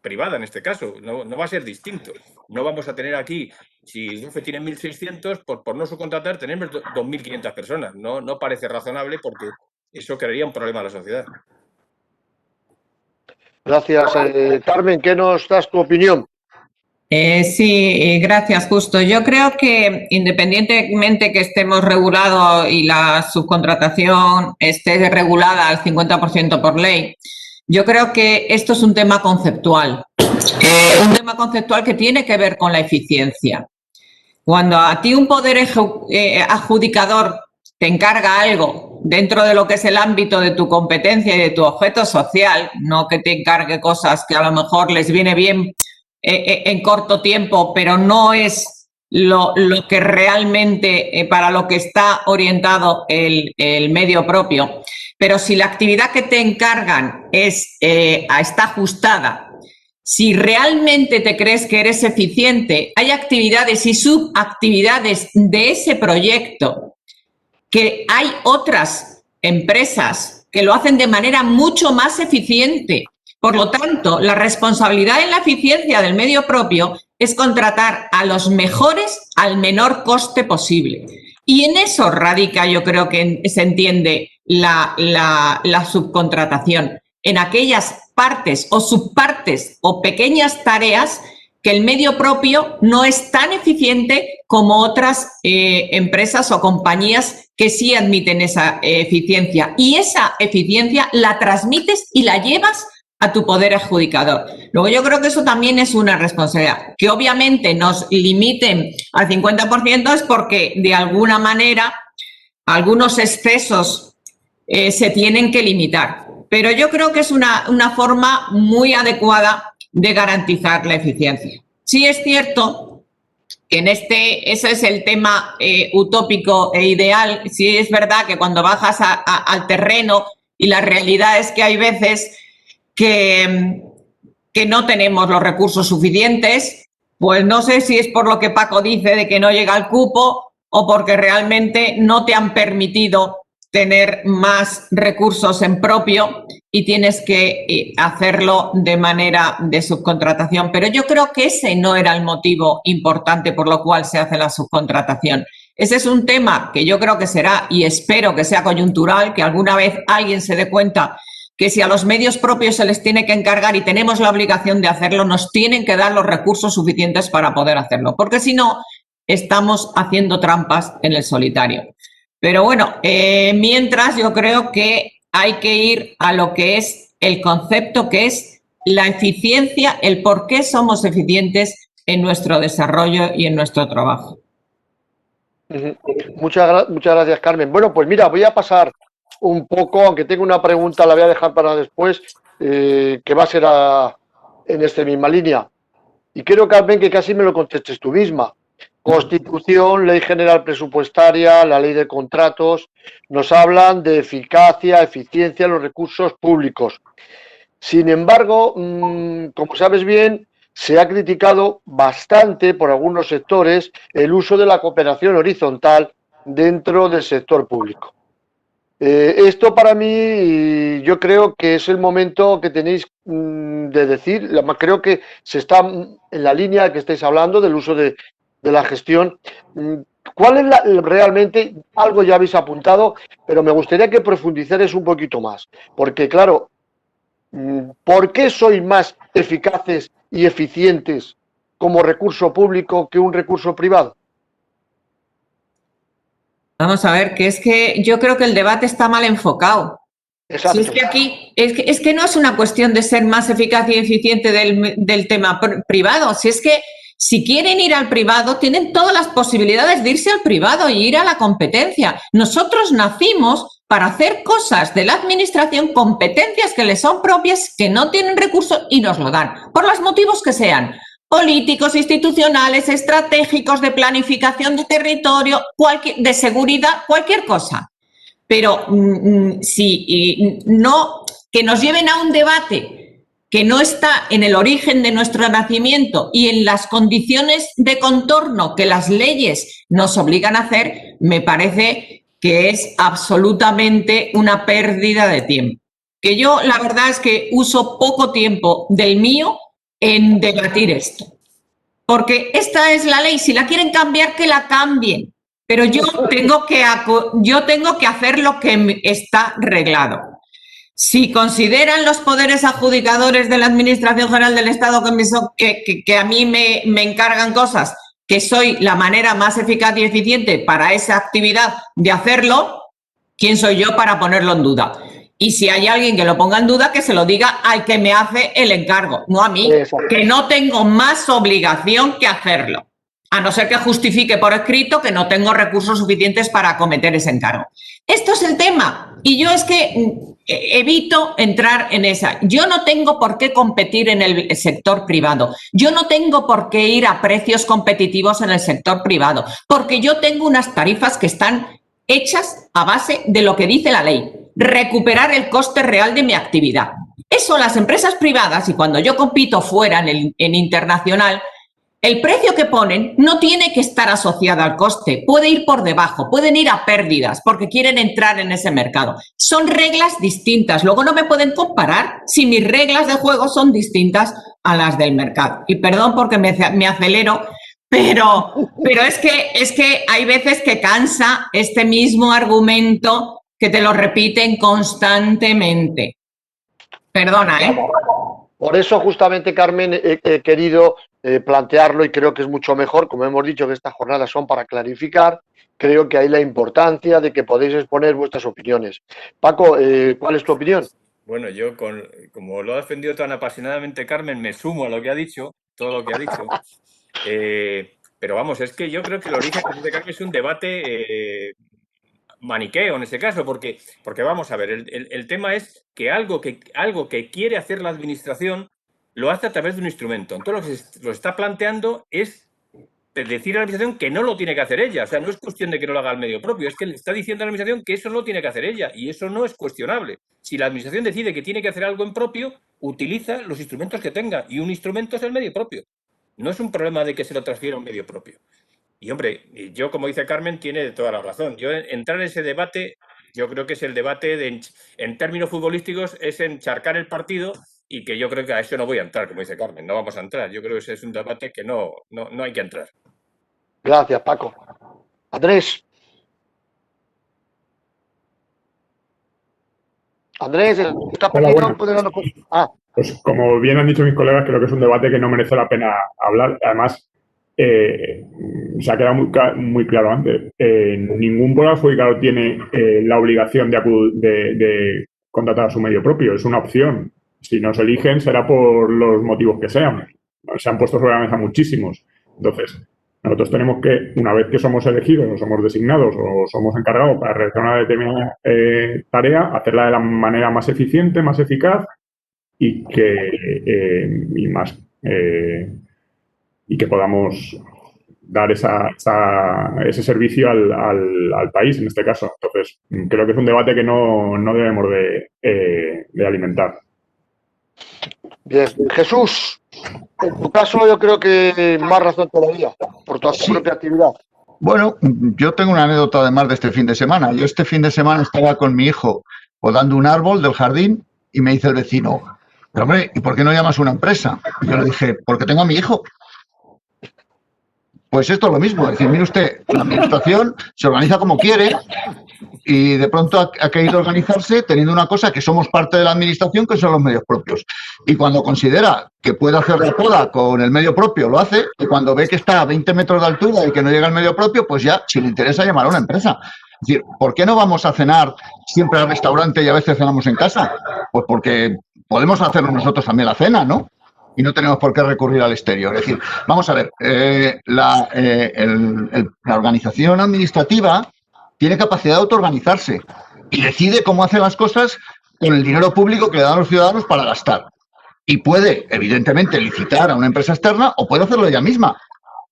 privada en este caso. No va a ser distinto. No vamos a tener aquí, si DUFE tiene 1.600, por no subcontratar tenemos 2.500 personas. No parece razonable porque eso crearía un problema a la sociedad. Gracias. Carmen, ¿qué nos das tu opinión? Sí, gracias, Justo. Yo creo que independientemente que estemos regulados y la subcontratación esté regulada al 50% por ley, yo creo que esto es un tema conceptual. Un tema conceptual que tiene que ver con la eficiencia. Cuando a ti un poder adjudicador te encarga algo dentro de lo que es el ámbito de tu competencia y de tu objeto social, no que te encargue cosas que a lo mejor les viene bien en corto tiempo, pero no es lo que realmente para lo que está orientado el medio propio. Pero si la actividad que te encargan está ajustada, si realmente te crees que eres eficiente, hay actividades y subactividades de ese proyecto que hay otras empresas que lo hacen de manera mucho más eficiente. Por lo tanto, la responsabilidad en la eficiencia del medio propio es contratar a los mejores al menor coste posible. Y en eso radica, yo creo que se entiende la subcontratación, en aquellas partes o subpartes o pequeñas tareas que el medio propio no es tan eficiente como otras empresas o compañías que sí admiten esa eficiencia. Y esa eficiencia la transmites y la llevas a tu poder adjudicador. Luego yo creo que eso también es una responsabilidad. Que obviamente nos limiten al 50% es porque de alguna manera algunos excesos se tienen que limitar. Pero yo creo que es una forma muy adecuada de garantizar la eficiencia. Sí es cierto que ese es el tema utópico e ideal. Sí es verdad que cuando bajas al terreno y la realidad es que hay veces que no tenemos los recursos suficientes, pues no sé si es por lo que Paco dice de que no llega el cupo o porque realmente no te han permitido tener más recursos en propio y tienes que hacerlo de manera de subcontratación. Pero yo creo que ese no era el motivo importante por lo cual se hace la subcontratación. Ese es un tema que yo creo que será, y espero que sea coyuntural, que alguna vez alguien se dé cuenta que si a los medios propios se les tiene que encargar y tenemos la obligación de hacerlo, nos tienen que dar los recursos suficientes para poder hacerlo, porque si no, estamos haciendo trampas en el solitario. Pero bueno, mientras yo creo que hay que ir a lo que es el concepto, que es la eficiencia, el por qué somos eficientes en nuestro desarrollo y en nuestro trabajo. Muchas gracias, Carmen. Bueno, pues mira, voy a pasar un poco, aunque tengo una pregunta, la voy a dejar para después, que va a ser en esta misma línea. Y creo, Carmen, que casi me lo contestes tú misma. Constitución, Ley General Presupuestaria, la Ley de Contratos, nos hablan de eficacia, eficiencia en los recursos públicos. Sin embargo, como sabes bien, se ha criticado bastante por algunos sectores el uso de la cooperación horizontal dentro del sector público. Esto para mí, yo creo que es el momento que tenéis de decir, creo que se está en la línea que estáis hablando del uso de la gestión. ¿Cuál es realmente, algo ya habéis apuntado, pero me gustaría que profundizarais un poquito más? Porque claro, ¿por qué sois más eficaces y eficientes como recurso público que un recurso privado? Vamos a ver, que es que yo creo que el debate está mal enfocado. Exacto. Si es que aquí, es que no es una cuestión de ser más eficaz y eficiente del tema privado. Si es que si quieren ir al privado, tienen todas las posibilidades de irse al privado y ir a la competencia. Nosotros nacimos para hacer cosas de la administración, competencias que les son propias, que no tienen recursos y nos lo dan, por los motivos que sean. Políticos, institucionales, estratégicos, de planificación de territorio, de seguridad, cualquier cosa. Pero si no, que nos lleven a un debate que no está en el origen de nuestro nacimiento y en las condiciones de contorno que las leyes nos obligan a hacer, me parece que es absolutamente una pérdida de tiempo. Que yo la verdad es que uso poco tiempo del mío en debatir esto. Porque esta es la ley, si la quieren cambiar, que la cambien. Pero yo tengo que hacer lo que está reglado. Si consideran los poderes adjudicadores de la Administración General del Estado que a mí me encargan cosas, que soy la manera más eficaz y eficiente para esa actividad de hacerlo, ¿quién soy yo para ponerlo en duda? Y si hay alguien que lo ponga en duda, que se lo diga al que me hace el encargo, no a mí, que no tengo más obligación que hacerlo. A no ser que justifique por escrito que no tengo recursos suficientes para acometer ese encargo. Esto es el tema. Y yo es que evito entrar en esa. Yo no tengo por qué competir en el sector privado. Yo no tengo por qué ir a precios competitivos en el sector privado. Porque yo tengo unas tarifas que están hechas a base de lo que dice la ley. Recuperar el coste real de mi actividad. Eso las empresas privadas, y cuando yo compito fuera en internacional, el precio que ponen no tiene que estar asociado al coste, puede ir por debajo, pueden ir a pérdidas porque quieren entrar en ese mercado. Son reglas distintas, luego no me pueden comparar si mis reglas de juego son distintas a las del mercado. Y perdón porque me acelero, pero es que hay veces que cansa este mismo argumento que te lo repiten constantemente. Perdona, ¿eh? Por eso justamente, Carmen, he querido plantearlo y creo que es mucho mejor, como hemos dicho que estas jornadas son para clarificar, creo que hay la importancia de que podéis exponer vuestras opiniones. Paco, ¿cuál es tu opinión? Bueno, yo, como lo ha defendido tan apasionadamente Carmen, me sumo a lo que ha dicho, todo lo que ha dicho. Pero vamos, es que yo creo que el origen de Carmen es un debate maniqueo en ese caso, porque vamos a ver, el tema es que algo que quiere hacer la administración lo hace a través de un instrumento. Entonces, lo que se está planteando es decir a la administración que no lo tiene que hacer ella. O sea, no es cuestión de que no lo haga el medio propio, es que le está diciendo a la administración que eso no lo tiene que hacer ella, y eso no es cuestionable. Si la administración decide que tiene que hacer algo en propio, utiliza los instrumentos que tenga, y un instrumento es el medio propio. No es un problema de que se lo transfiera a un medio propio. Y hombre, yo, como dice Carmen, tiene toda la razón. Yo entrar en ese debate, yo creo que es el debate en términos futbolísticos, es encharcar el partido, y que yo creo que a eso no voy a entrar, como dice Carmen, no vamos a entrar. Yo creo que ese es un debate que no hay que entrar. Gracias, Paco. Andrés. Andrés, ¿estás perdido? Pues como bien han dicho mis colegas, creo que es un debate que no merece la pena hablar. Además, se ha quedado muy claro antes. Ningún poder adjudicado tiene la obligación de contratar a su medio propio. Es una opción. Si nos eligen, será por los motivos que sean. Se han puesto sobre la mesa muchísimos. Entonces, nosotros tenemos que, una vez que somos elegidos o somos designados o somos encargados para realizar una determinada tarea, hacerla de la manera más eficiente, más eficaz y que podamos dar ese servicio al país, en este caso. Entonces, creo que es un debate que no debemos de alimentar. Bien, Jesús, en tu caso yo creo que más razón todavía, por tu propia actividad. Bueno, yo tengo una anécdota además de este fin de semana. Yo este fin de semana estaba con mi hijo podando un árbol del jardín y me dice el vecino, pero hombre, ¿y por qué no llamas a una empresa? Y yo le dije, porque tengo a mi hijo. Pues esto es lo mismo, es decir, mire usted, la administración se organiza como quiere y de pronto ha querido organizarse teniendo una cosa que somos parte de la administración, que son los medios propios. Y cuando considera que puede hacer la poda con el medio propio, lo hace, y cuando ve que está a 20 metros de altura y que no llega el medio propio, pues ya, si le interesa, llamar a una empresa. Es decir, ¿por qué no vamos a cenar siempre al restaurante y a veces cenamos en casa? Pues porque podemos hacernos nosotros también la cena, ¿no? Y no tenemos por qué recurrir al exterior. Es decir, vamos a ver, la organización administrativa tiene capacidad de autoorganizarse y decide cómo hace las cosas con el dinero público que le dan los ciudadanos para gastar. Y puede, evidentemente, licitar a una empresa externa o puede hacerlo ella misma.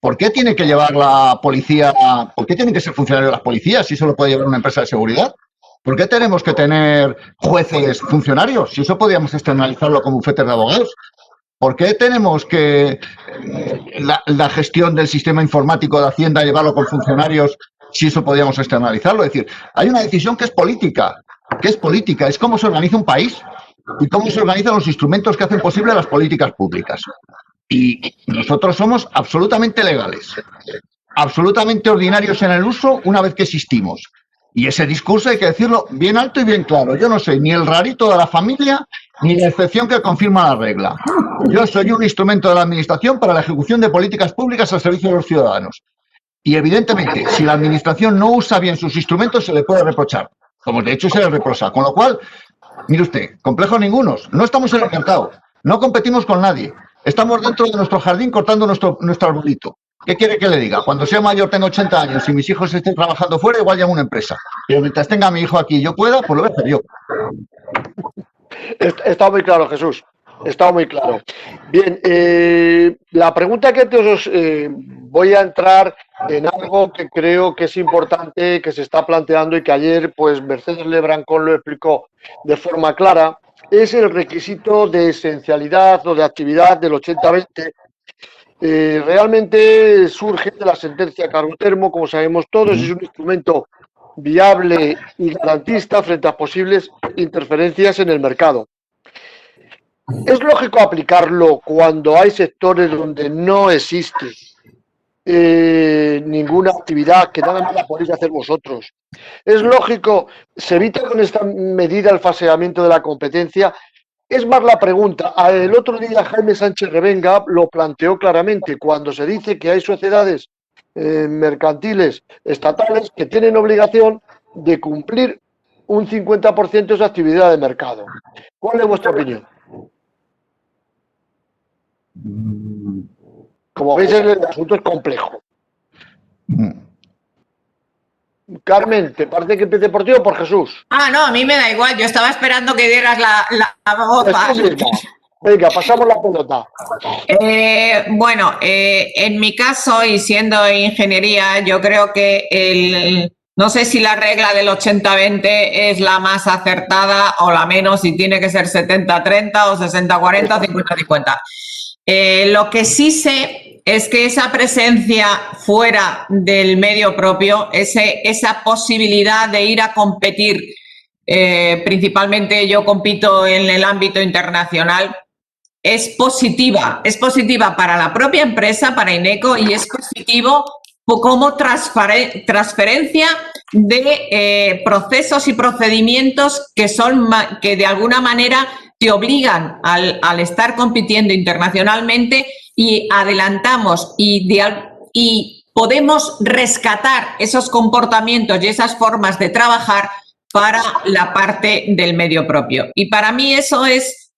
¿Por qué tiene que llevar la policía? ¿Por qué tienen que ser funcionarios de las policías si eso lo puede llevar una empresa de seguridad? ¿Por qué tenemos que tener jueces funcionarios si eso podríamos externalizarlo como bufetes de abogados? ¿Por qué tenemos que la gestión del sistema informático de Hacienda llevarlo con funcionarios si eso podíamos externalizarlo? Es decir, hay una decisión que es política, es cómo se organiza un país y cómo se organizan los instrumentos que hacen posible las políticas públicas. Y nosotros somos absolutamente legales, absolutamente ordinarios en el uso una vez que existimos. Y ese discurso hay que decirlo bien alto y bien claro. Yo no soy ni el rarito de la familia ni la excepción que confirma la regla. Yo soy un instrumento de la administración para la ejecución de políticas públicas al servicio de los ciudadanos. Y evidentemente, si la administración no usa bien sus instrumentos, se le puede reprochar, como de hecho se le reprocha. Con lo cual, mire usted, complejos ningunos. No estamos en el mercado, no competimos con nadie. Estamos dentro de nuestro jardín cortando nuestro arbolito. ¿Qué quiere que le diga? Cuando sea mayor, tengo 80 años y mis hijos estén trabajando fuera, igual llamo a una empresa. Pero mientras tenga a mi hijo aquí y yo pueda, pues lo voy a hacer yo. Está muy claro, Jesús. Está muy claro. Bien, la pregunta que os voy a entrar en algo que creo que es importante, que se está planteando y que ayer pues Mercedes Lebrancón lo explicó de forma clara, es el requisito de esencialidad o de actividad del 80-20. Realmente surge de la sentencia Cargotermo, como sabemos todos, es un instrumento viable y garantista frente a posibles interferencias en el mercado. ¿Es lógico aplicarlo cuando hay sectores donde no existe ninguna actividad, que nada más la podéis hacer vosotros? ¿Es lógico? ¿Se evita con esta medida el falseamiento de la competencia? Es más la pregunta. El otro día Jaime Sánchez Revenga lo planteó claramente cuando se dice que hay sociedades mercantiles estatales que tienen obligación de cumplir un 50% de su actividad de mercado. ¿Cuál es vuestra opinión? Como veis, el asunto es complejo. Carmen, ¿te parece que empiece por ti o por Jesús? Ah, no, a mí me da igual. Yo estaba esperando que dieras la voz. Venga, pasamos la pelota. Bueno, en mi caso, y siendo ingeniería, yo creo que no sé si la regla del 80-20 es la más acertada o la menos, si tiene que ser 70-30 o 60-40 o 50-50. Lo que sí sé es que esa presencia fuera del medio propio, esa posibilidad de ir a competir, principalmente yo compito en el ámbito internacional, es positiva para la propia empresa, para Ineco, y es positivo como transferencia de procesos y procedimientos que de alguna manera te obligan al estar compitiendo internacionalmente, y adelantamos y podemos rescatar esos comportamientos y esas formas de trabajar para la parte del medio propio. Y para mí eso es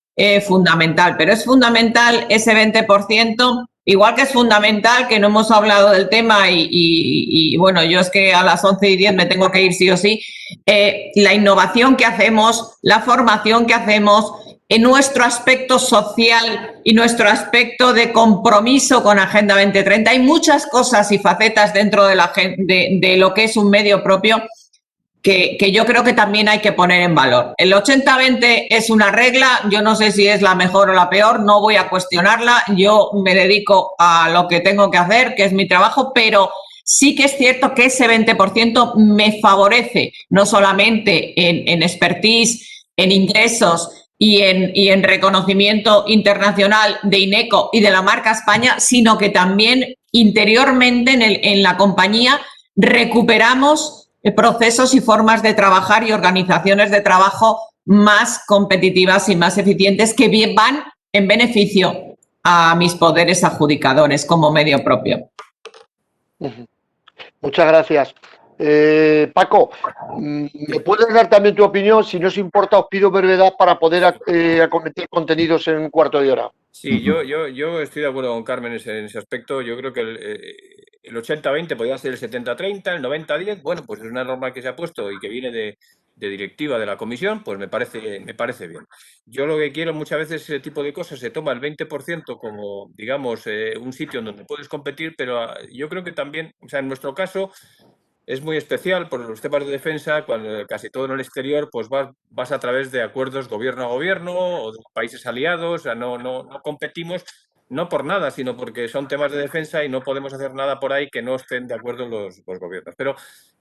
fundamental, pero es fundamental ese 20%, igual que es fundamental, que no hemos hablado del tema y bueno, yo es que a las 11:10 me tengo que ir sí o sí, la innovación que hacemos, la formación que hacemos, en nuestro aspecto social y nuestro aspecto de compromiso con Agenda 2030. Hay muchas cosas y facetas dentro de lo que es un medio propio que yo creo que también hay que poner en valor. El 80-20 es una regla, yo no sé si es la mejor o la peor, no voy a cuestionarla, yo me dedico a lo que tengo que hacer, que es mi trabajo, pero sí que es cierto que ese 20% me favorece, no solamente en expertise, en ingresos y en reconocimiento internacional de INECO y de la marca España, sino que también interiormente en la compañía recuperamos procesos y formas de trabajar y organizaciones de trabajo más competitivas y más eficientes que bien van en beneficio a mis poderes adjudicadores como medio propio. Muchas gracias. Paco, ¿me puedes dar también tu opinión? Si no os importa, os pido brevedad para poder acometer contenidos en un cuarto de hora. Sí, yo estoy de acuerdo con Carmen en ese aspecto. Yo creo que el 80-20 podría ser el 70-30, el 90-10. Bueno, pues es una norma que se ha puesto y que viene de directiva de la comisión, pues me parece bien. Yo lo que quiero muchas veces ese tipo de cosas, se toma el 20% como, digamos, un sitio en donde puedes competir, pero yo creo que también, o sea, en nuestro caso es muy especial por los temas de defensa, cuando casi todo en el exterior, pues vas a través de acuerdos gobierno a gobierno o de países aliados, o sea, no competimos, no por nada, sino porque son temas de defensa y no podemos hacer nada por ahí que no estén de acuerdo los gobiernos.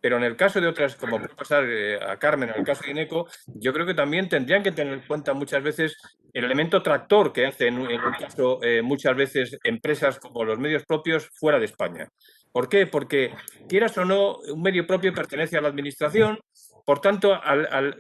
Pero en el caso de otras, como puede pasar a Carmen, en el caso de INECO, yo creo que también tendrían que tener en cuenta muchas veces el elemento tractor que hacen en un caso muchas veces empresas como los medios propios fuera de España. ¿Por qué? Porque, quieras o no, un medio propio pertenece a la administración, por tanto, al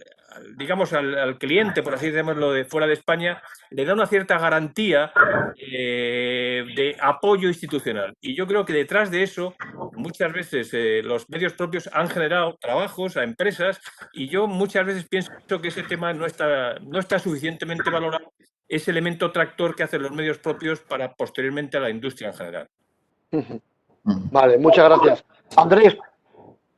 cliente, por así decirlo, de fuera de España, le da una cierta garantía de apoyo institucional. Y yo creo que detrás de eso, muchas veces los medios propios han generado trabajos a empresas y yo muchas veces pienso que ese tema no está suficientemente valorado, ese elemento tractor que hacen los medios propios para posteriormente a la industria en general. Vale, muchas gracias. Andrés,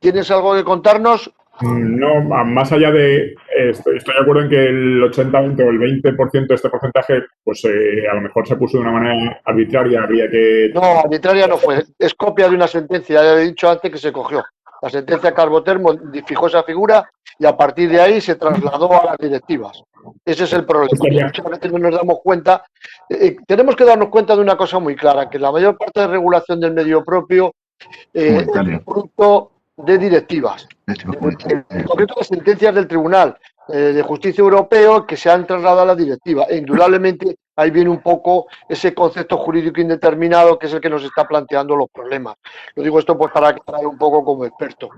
¿tienes algo que contarnos? No, más allá de... Estoy de acuerdo en que el 80-20 o el 20% de este porcentaje, pues a lo mejor se puso de una manera arbitraria, habría que... No, arbitraria no fue. Es copia de una sentencia, ya he dicho antes que se cogió. La sentencia Carbotermo fijó esa figura y a partir de ahí se trasladó a las directivas. Ese es el problema. Muchas veces no nos damos cuenta. Tenemos que darnos cuenta de una cosa muy clara, que la mayor parte de regulación del medio propio es fruto de directivas, en concreto de sentencias del Tribunal de Justicia Europeo que se han trasladado a la directiva. E indudablemente ahí viene un poco ese concepto jurídico indeterminado que es el que nos está planteando los problemas. Lo digo esto pues para aclarar un poco como experto.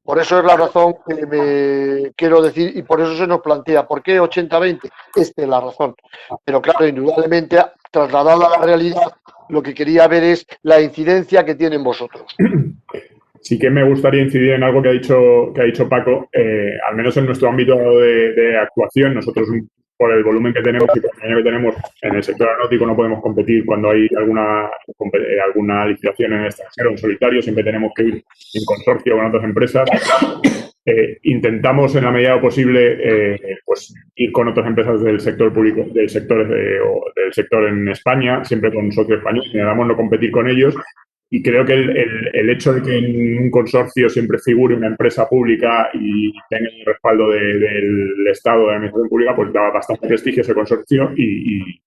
Por eso es la razón que me quiero decir y por eso se nos plantea. ¿Por qué 80-20? Esta es la razón. Pero claro, indudablemente trasladado a la realidad, lo que quería ver es la incidencia que tienen vosotros. Sí que me gustaría incidir en algo que ha dicho Paco, al menos en nuestro ámbito de actuación. Nosotros, por el volumen que tenemos y por el tamaño que tenemos en el sector aeronáutico, no podemos competir cuando hay alguna licitación en el extranjero, en solitario. Siempre tenemos que ir en consorcio con otras empresas. Intentamos, en la medida de lo posible, pues ir con otras empresas del sector público, del sector en España, siempre con socios españoles. Intentamos no competir con ellos. Y creo que el hecho de que en un consorcio siempre figure una empresa pública y tenga el respaldo del Estado, de la Administración Pública, pues da bastante prestigio a ese consorcio y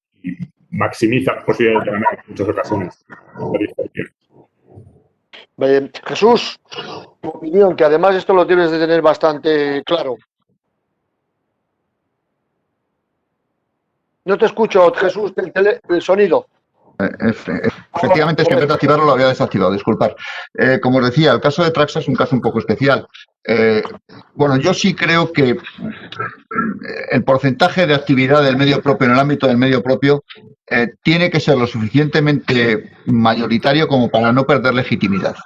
maximiza las posibilidades de ganar en muchas ocasiones. Jesús, tu opinión, que además esto lo debes de tener bastante claro. No te escucho, Jesús, el sonido. Efectivamente, es que en vez de activarlo lo había desactivado, disculpad. Como os decía, el caso de Traxa es un caso un poco especial. Bueno, yo sí creo que el porcentaje de actividad del medio propio en el ámbito del medio propio tiene que ser lo suficientemente mayoritario como para no perder legitimidad.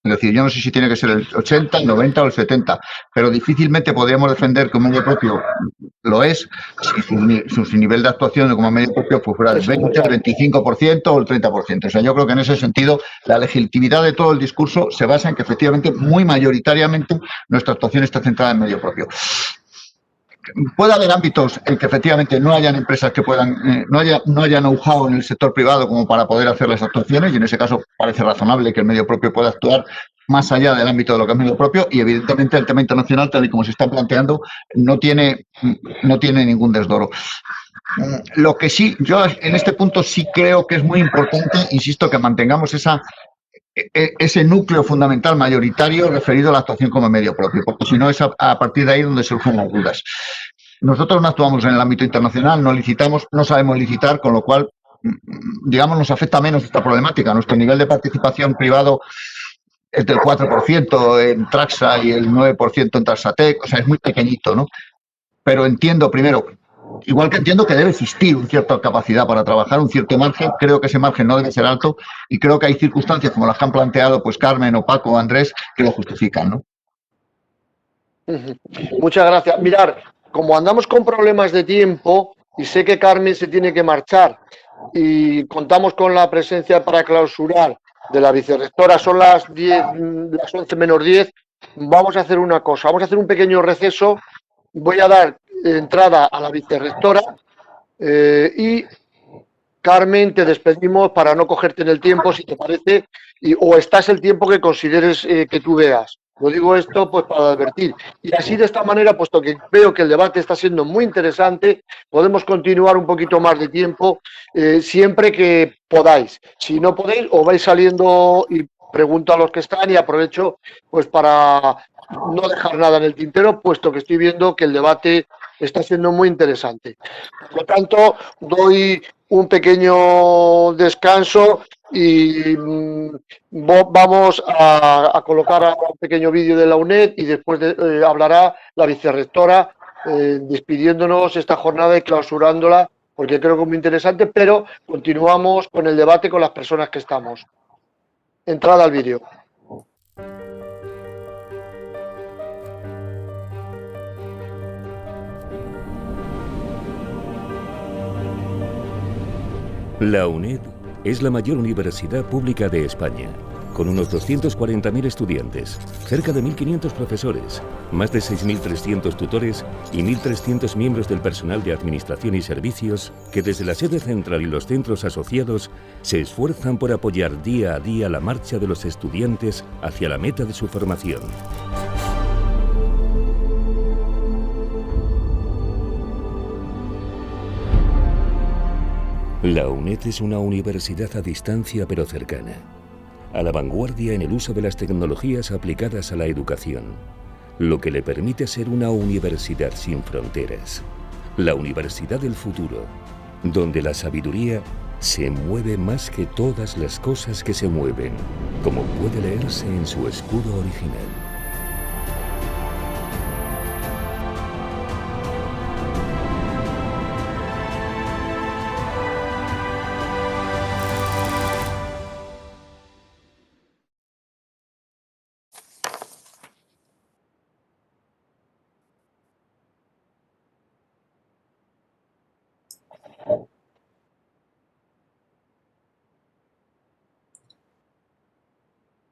Es decir, yo no sé si tiene que ser el 80, el 90 o el 70, pero difícilmente podríamos defender que un medio propio lo es si su nivel de actuación como medio propio pues fuera del 20, el 25% o el 30%. O sea, yo creo que en ese sentido la legitimidad de todo el discurso se basa en que efectivamente muy mayoritariamente nuestra actuación está centrada en medio propio. puede haber ámbitos en que efectivamente no hayan empresas que puedan, no haya know-how en el sector privado como para poder hacer las actuaciones, y en ese caso parece razonable que el medio propio pueda actuar más allá del ámbito de lo que es medio propio, y evidentemente el tema internacional, tal y como se está planteando, no tiene ningún desdoro. Lo que sí, yo en este punto sí creo que es muy importante, insisto, que mantengamos ese núcleo fundamental mayoritario referido a la actuación como medio propio, porque si no es a partir de ahí donde surgen las dudas. Nosotros no actuamos en el ámbito internacional, no licitamos, no sabemos licitar, con lo cual, digamos, nos afecta menos esta problemática. Nuestro nivel de participación privado es del 4% en Traxa y el 9% en Traxatec, o sea, es muy pequeñito, ¿no? Pero entiendo, primero, igual que entiendo que debe existir una cierta capacidad para trabajar, un cierto margen, creo que ese margen no debe ser alto, y creo que hay circunstancias como las que han planteado pues Carmen o Paco o Andrés que lo justifican, ¿no? Muchas gracias. Mirar, como andamos con problemas de tiempo y sé que Carmen se tiene que marchar y contamos con la presencia para clausurar de la vicerrectora, son las 11 menos 10, vamos a hacer una cosa, vamos a hacer un pequeño receso, voy a dar entrada a la vicerrectora y Carmen, te despedimos para no cogerte en el tiempo, si te parece, o estás el tiempo que consideres que tú veas. Lo digo esto pues para advertir. Y así de esta manera, puesto que veo que el debate está siendo muy interesante, podemos continuar un poquito más de tiempo siempre que podáis. Si no podéis, os vais saliendo y pregunto a los que están y aprovecho pues para no dejar nada en el tintero, puesto que estoy viendo que el debate está siendo muy interesante. Por lo tanto, doy un pequeño descanso y vamos a colocar un pequeño vídeo de la UNED y después hablará la vicerrectora despidiéndonos esta jornada y clausurándola, porque creo que es muy interesante, pero continuamos con el debate con las personas que estamos. Entrada al vídeo. La UNED es la mayor universidad pública de España, con unos 240.000 estudiantes, cerca de 1.500 profesores, más de 6.300 tutores y 1.300 miembros del personal de administración y servicios que desde la sede central y los centros asociados se esfuerzan por apoyar día a día la marcha de los estudiantes hacia la meta de su formación. La UNED es una universidad a distancia pero cercana, a la vanguardia en el uso de las tecnologías aplicadas a la educación, lo que le permite ser una universidad sin fronteras, la universidad del futuro, donde la sabiduría se mueve más que todas las cosas que se mueven, como puede leerse en su escudo original.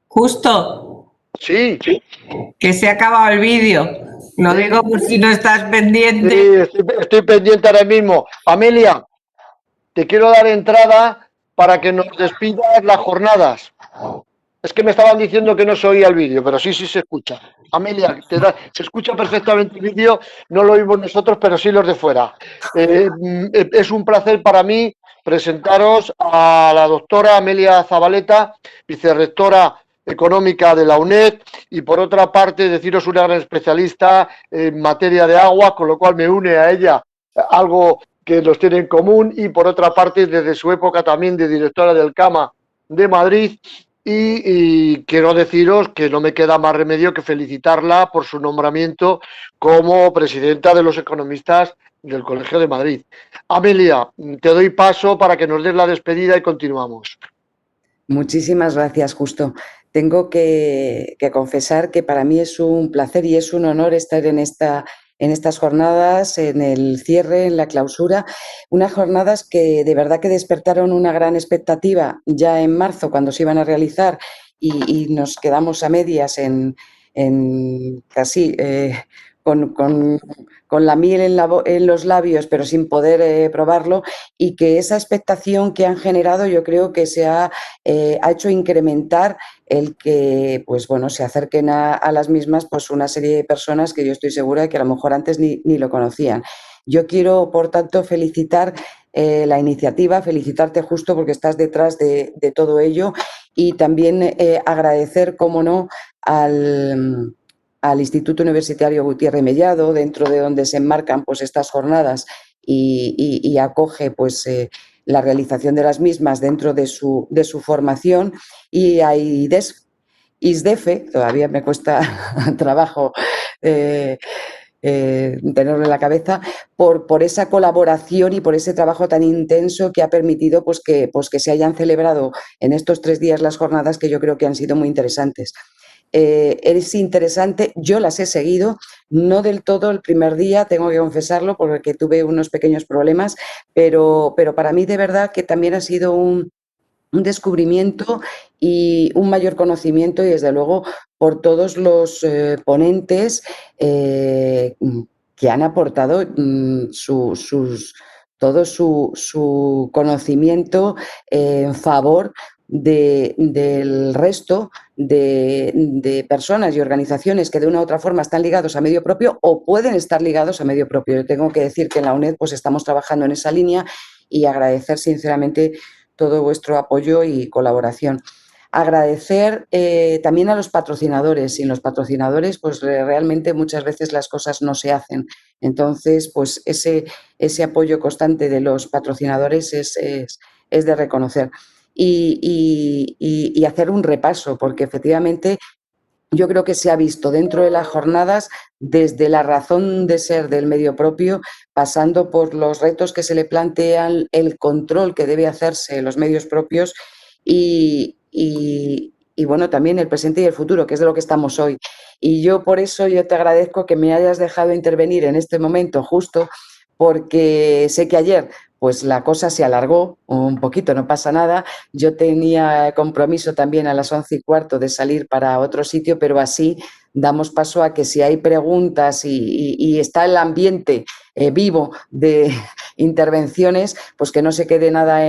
Justo. Sí, sí. Que se ha acabado el vídeo. Lo digo por si no estás pendiente. Sí, estoy pendiente ahora mismo. Amelia, te quiero dar entrada para que nos despidas las jornadas. Es que me estaban diciendo que no se oía el vídeo, pero sí se escucha. Amelia, se escucha perfectamente el vídeo, no lo oímos nosotros, pero sí los de fuera. Es un placer para mí presentaros a la doctora Amelia Zabaleta, vicerrectora económica de la UNED, y por otra parte deciros una gran especialista en materia de agua, con lo cual me une a ella algo que los tiene en común, y por otra parte desde su época también de directora del CAMA de Madrid. Y quiero deciros que no me queda más remedio que felicitarla por su nombramiento como presidenta de los economistas del Colegio de Madrid. Amelia, te doy paso para que nos des la despedida y continuamos. Muchísimas gracias, Justo. Tengo que confesar que para mí es un placer y es un honor estar en estas jornadas, en el cierre, en la clausura, unas jornadas que de verdad que despertaron una gran expectativa ya en marzo cuando se iban a realizar y nos quedamos a medias en casi con la miel en los labios, pero sin poder probarlo, y que esa expectación que han generado yo creo que se ha hecho incrementar el que, pues bueno, se acerquen a las mismas pues una serie de personas que yo estoy segura de que a lo mejor antes ni lo conocían. Yo quiero, por tanto, felicitar la iniciativa, felicitarte justo porque estás detrás de todo ello, y también agradecer, cómo no, al Instituto Universitario Gutiérrez Mellado, dentro de donde se enmarcan pues estas jornadas y acoge pues la realización de las mismas dentro de su formación, y a ISDEFE, todavía me cuesta trabajo tenerlo en la cabeza, por esa colaboración y por ese trabajo tan intenso que ha permitido pues que se hayan celebrado en estos 3 días las jornadas, que yo creo que han sido muy interesantes. Es interesante, yo las he seguido, no del todo el primer día, tengo que confesarlo, porque tuve unos pequeños problemas, pero para mí de verdad que también ha sido un descubrimiento y un mayor conocimiento, y desde luego por todos los ponentes que han aportado todo su conocimiento en favor del resto de personas y organizaciones que de una u otra forma están ligados a medio propio o pueden estar ligados a medio propio. Yo tengo que decir que en la UNED pues estamos trabajando en esa línea, y agradecer sinceramente todo vuestro apoyo y colaboración. Agradecer también a los patrocinadores. Sin los patrocinadores pues realmente muchas veces las cosas no se hacen. Entonces pues ese apoyo constante de los patrocinadores es de reconocer. Y hacer un repaso, porque efectivamente yo creo que se ha visto dentro de las jornadas desde la razón de ser del medio propio, pasando por los retos que se le plantean, el control que debe hacerse en los medios propios y bueno, también el presente y el futuro, que es de lo que estamos hoy. Y yo por eso te agradezco que me hayas dejado intervenir en este momento justo, porque sé que ayer pues la cosa se alargó un poquito, no pasa nada. Yo tenía compromiso también a las 11:15 de salir para otro sitio, pero así damos paso a que si hay preguntas y está el ambiente vivo de intervenciones, pues que no se quede nada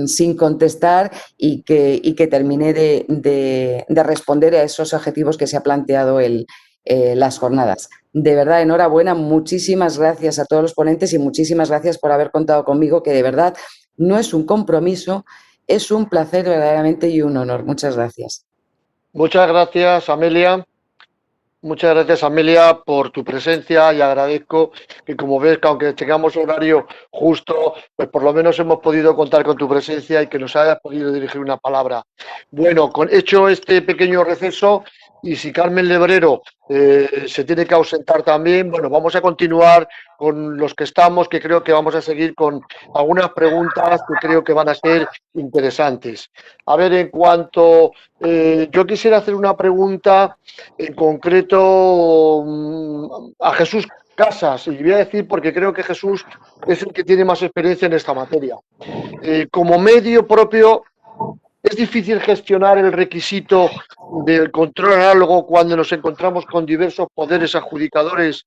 sin contestar, y que termine de responder a esos objetivos que se ha planteado las jornadas. De verdad, enhorabuena, muchísimas gracias a todos los ponentes y muchísimas gracias por haber contado conmigo, que de verdad no es un compromiso, es un placer verdaderamente y un honor. Muchas gracias. Muchas gracias, Amelia. Muchas gracias, Amelia, por tu presencia, y agradezco que, como ves, que aunque tengamos horario justo, pues por lo menos hemos podido contar con tu presencia y que nos hayas podido dirigir una palabra. Bueno, hecho este pequeño receso, y si Carmen Lebrero se tiene que ausentar también, bueno, vamos a continuar con los que estamos, que creo que vamos a seguir con algunas preguntas que creo que van a ser interesantes. A ver, en cuanto... yo quisiera hacer una pregunta en concreto a Jesús Casas, y voy a decir porque creo que Jesús es el que tiene más experiencia en esta materia. Como medio propio, ¿es difícil gestionar el requisito del control análogo cuando nos encontramos con diversos poderes adjudicadores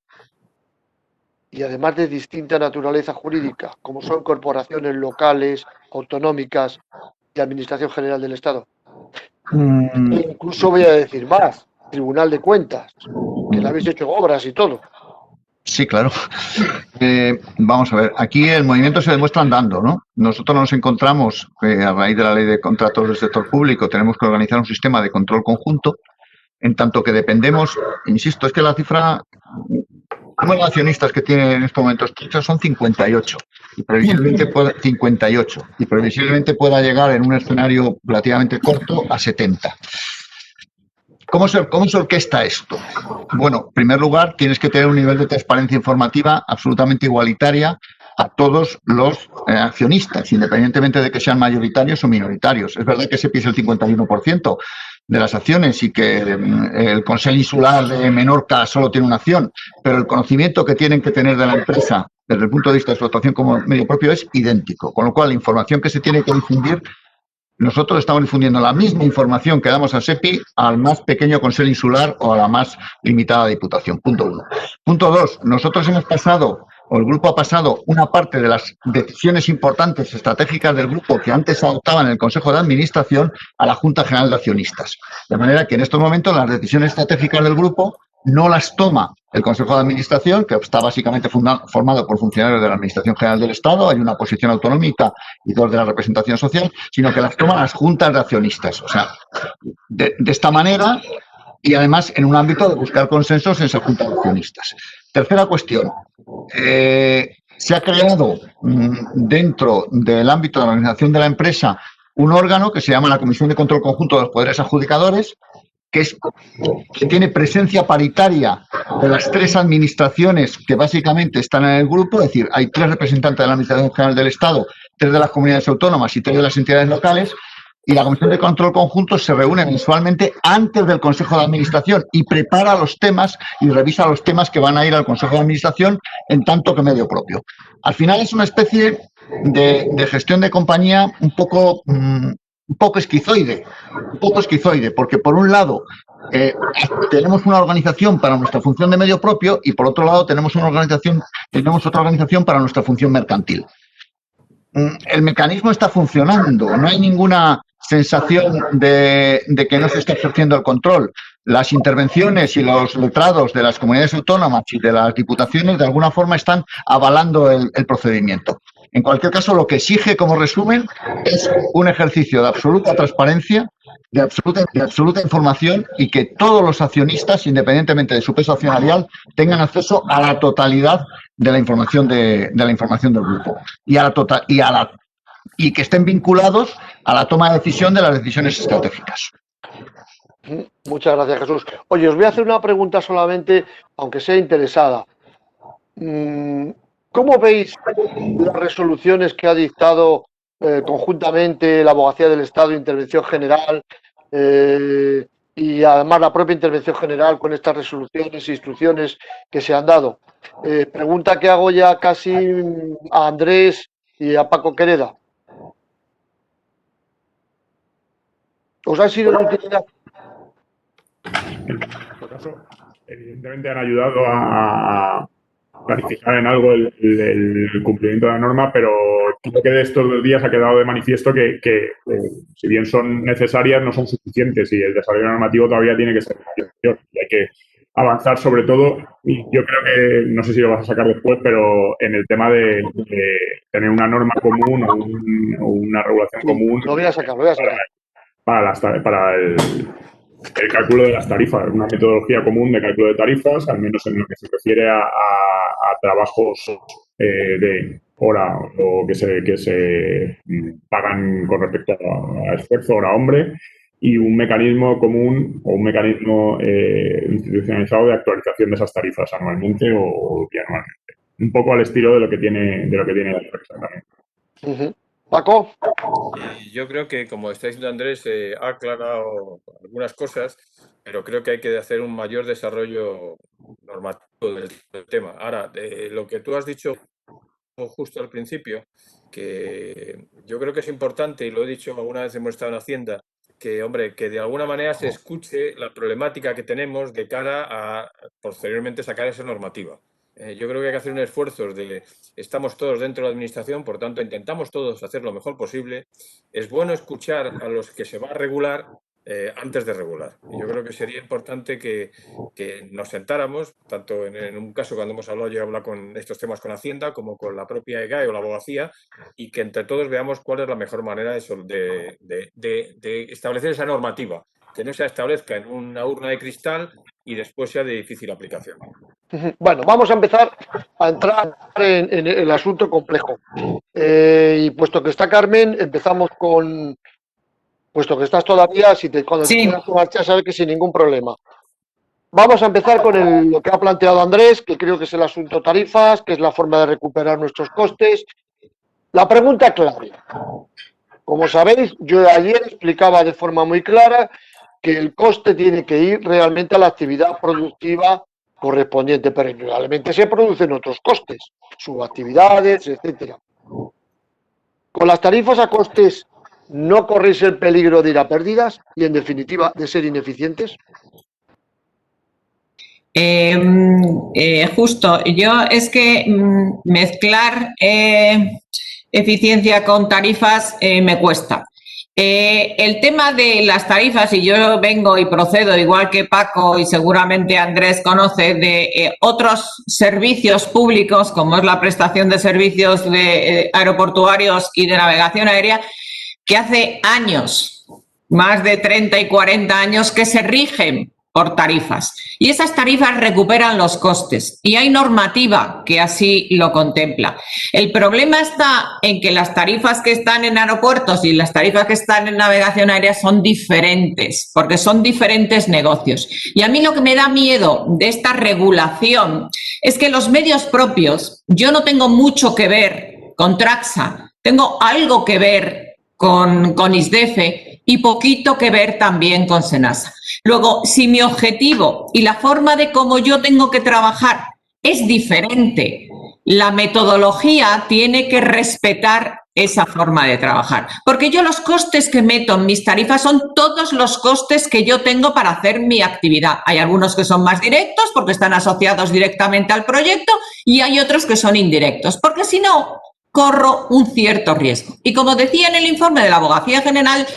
y además de distinta naturaleza jurídica, como son corporaciones locales, autonómicas y Administración General del Estado? Incluso voy a decir más, Tribunal de Cuentas, que le habéis hecho obras y todo. Sí, claro. Vamos a ver, aquí el movimiento se demuestra andando, ¿no? Nosotros nos encontramos que a raíz de la ley de contratos del sector público tenemos que organizar un sistema de control conjunto, en tanto que dependemos, insisto, es que la cifra, como los accionistas que tienen en estos momentos son 58 y previsiblemente pueda llegar en un escenario relativamente corto a 70. ¿Cómo se orquesta esto? Bueno, en primer lugar, tienes que tener un nivel de transparencia informativa absolutamente igualitaria a todos los accionistas, independientemente de que sean mayoritarios o minoritarios. Es verdad que se pisa el 51% de las acciones y que el Consell Insular de Menorca solo tiene una acción, pero el conocimiento que tienen que tener de la empresa desde el punto de vista de explotación como medio propio es idéntico, con lo cual la información que se tiene que difundir nosotros estamos difundiendo la misma información que damos a SEPI al más pequeño Consell Insular o a la más limitada Diputación. Punto 1. Punto 2. Nosotros hemos pasado, o el grupo ha pasado, una parte de las decisiones importantes estratégicas del grupo que antes se adoptaban en el Consejo de Administración a la Junta General de Accionistas. De manera que en estos momentos las decisiones estratégicas del grupo no las toma el Consejo de Administración, que está básicamente formado por funcionarios de la Administración General del Estado, hay una posición autonómica y 2 de la representación social, sino que las toman las juntas de accionistas. O sea, de esta manera, y además en un ámbito de buscar consensos en esa junta de accionistas. Tercera cuestión. Se ha creado dentro del ámbito de la organización de la empresa un órgano que se llama la Comisión de Control Conjunto de los Poderes Adjudicadores, que tiene presencia paritaria de las 3 administraciones que básicamente están en el grupo, es decir, hay 3 representantes de la Administración General del Estado, 3 de las comunidades autónomas y 3 de las entidades locales, y la Comisión de Control Conjunto se reúne mensualmente antes del Consejo de Administración y prepara los temas y revisa los temas que van a ir al Consejo de Administración en tanto que medio propio. Al final es una especie de gestión de compañía un poco esquizoide, porque por un lado tenemos una organización para nuestra función de medio propio y por otro lado tenemos otra organización para nuestra función mercantil. El mecanismo está funcionando, no hay ninguna sensación de que no se está ejerciendo el control. Las intervenciones y los letrados de las comunidades autónomas y de las diputaciones de alguna forma están avalando el procedimiento. En cualquier caso, lo que exige como resumen es un ejercicio de absoluta transparencia, de absoluta información y que todos los accionistas, independientemente de su peso accionarial, tengan acceso a la totalidad de la información del grupo y que estén vinculados a la toma de decisión de las decisiones estratégicas. Muchas gracias, Jesús. Oye, os voy a hacer una pregunta solamente, aunque sea interesada. ¿Cómo veis las resoluciones que ha dictado conjuntamente la Abogacía del Estado, Intervención General, y además la propia Intervención General con estas resoluciones e instrucciones que se han dado? Pregunta que hago ya casi a Andrés y a Paco Quereda. ¿Os han sido de utilidad? En todo caso, evidentemente han ayudado a clarificar en algo el cumplimiento de la norma, pero creo que de estos 2 días ha quedado de manifiesto que si bien son necesarias, no son suficientes y el desarrollo normativo todavía tiene que ser mayor y hay que avanzar sobre todo, y yo creo que, no sé si lo vas a sacar después, pero en el tema de tener una norma común o una regulación común. Lo voy a sacar. Para el cálculo de las tarifas, una metodología común de cálculo de tarifas, al menos en lo que se refiere a trabajos de hora o que se pagan con respecto a esfuerzo hora-hombre, y un mecanismo común o un mecanismo institucionalizado de actualización de esas tarifas anualmente o bianualmente. Un poco al estilo de lo que tiene la empresa también. Paco. Yo creo que, como está diciendo Andrés, ha aclarado algunas cosas, pero creo que hay que hacer un mayor desarrollo normativo del tema. Ahora, lo que tú has dicho justo al principio, que yo creo que es importante, y lo he dicho alguna vez hemos estado en Hacienda, que, hombre, que de alguna manera se escuche la problemática que tenemos de cara a posteriormente sacar esa normativa. Yo creo que hay que hacer un esfuerzo estamos todos dentro de la administración, por tanto intentamos todos hacer lo mejor posible. Es bueno escuchar a los que se va a regular antes de regular. Yo creo que sería importante que nos sentáramos, tanto en un caso cuando hemos hablado, yo he hablado con estos temas con Hacienda, como con la propia EGAE o la abogacía, y que entre todos veamos cuál es la mejor manera de establecer esa normativa, que no se establezca en una urna de cristal y después sea de difícil aplicación. Bueno, vamos a empezar a entrar en el asunto complejo. Y puesto que está Carmen, empezamos con... Puesto que estás todavía, cuando te quieras marchar, sabes que sin ningún problema. Vamos a empezar con lo que ha planteado Andrés, que creo que es el asunto tarifas, que es la forma de recuperar nuestros costes. La pregunta clave. Como sabéis, yo ayer explicaba de forma muy clara que el coste tiene que ir realmente a la actividad productiva correspondiente, pero indudablemente se producen otros costes, subactividades, etcétera. Con las tarifas a costes ¿no corréis el peligro de ir a pérdidas y, en definitiva, de ser ineficientes? Justo, yo es que mezclar eficiencia con tarifas me cuesta. El tema de las tarifas, y yo vengo y procedo, igual que Paco y seguramente Andrés conoce, de otros servicios públicos, como es la prestación de servicios de aeroportuarios y de navegación aérea, que hace años, más de 30 y 40 años, que se rigen por tarifas. Y esas tarifas recuperan los costes y hay normativa que así lo contempla. El problema está en que las tarifas que están en aeropuertos y las tarifas que están en navegación aérea son diferentes, porque son diferentes negocios. Y a mí lo que me da miedo de esta regulación es que los medios propios, yo no tengo mucho que ver con Traxa, tengo algo que ver con ISDEFE y poquito que ver también con SENASA. Luego, si mi objetivo y la forma de cómo yo tengo que trabajar es diferente, la metodología tiene que respetar esa forma de trabajar. Porque yo los costes que meto en mis tarifas son todos los costes que yo tengo para hacer mi actividad. Hay algunos que son más directos porque están asociados directamente al proyecto y hay otros que son indirectos, porque si no, corro un cierto riesgo. Y como decía en el informe de la Abogacía General,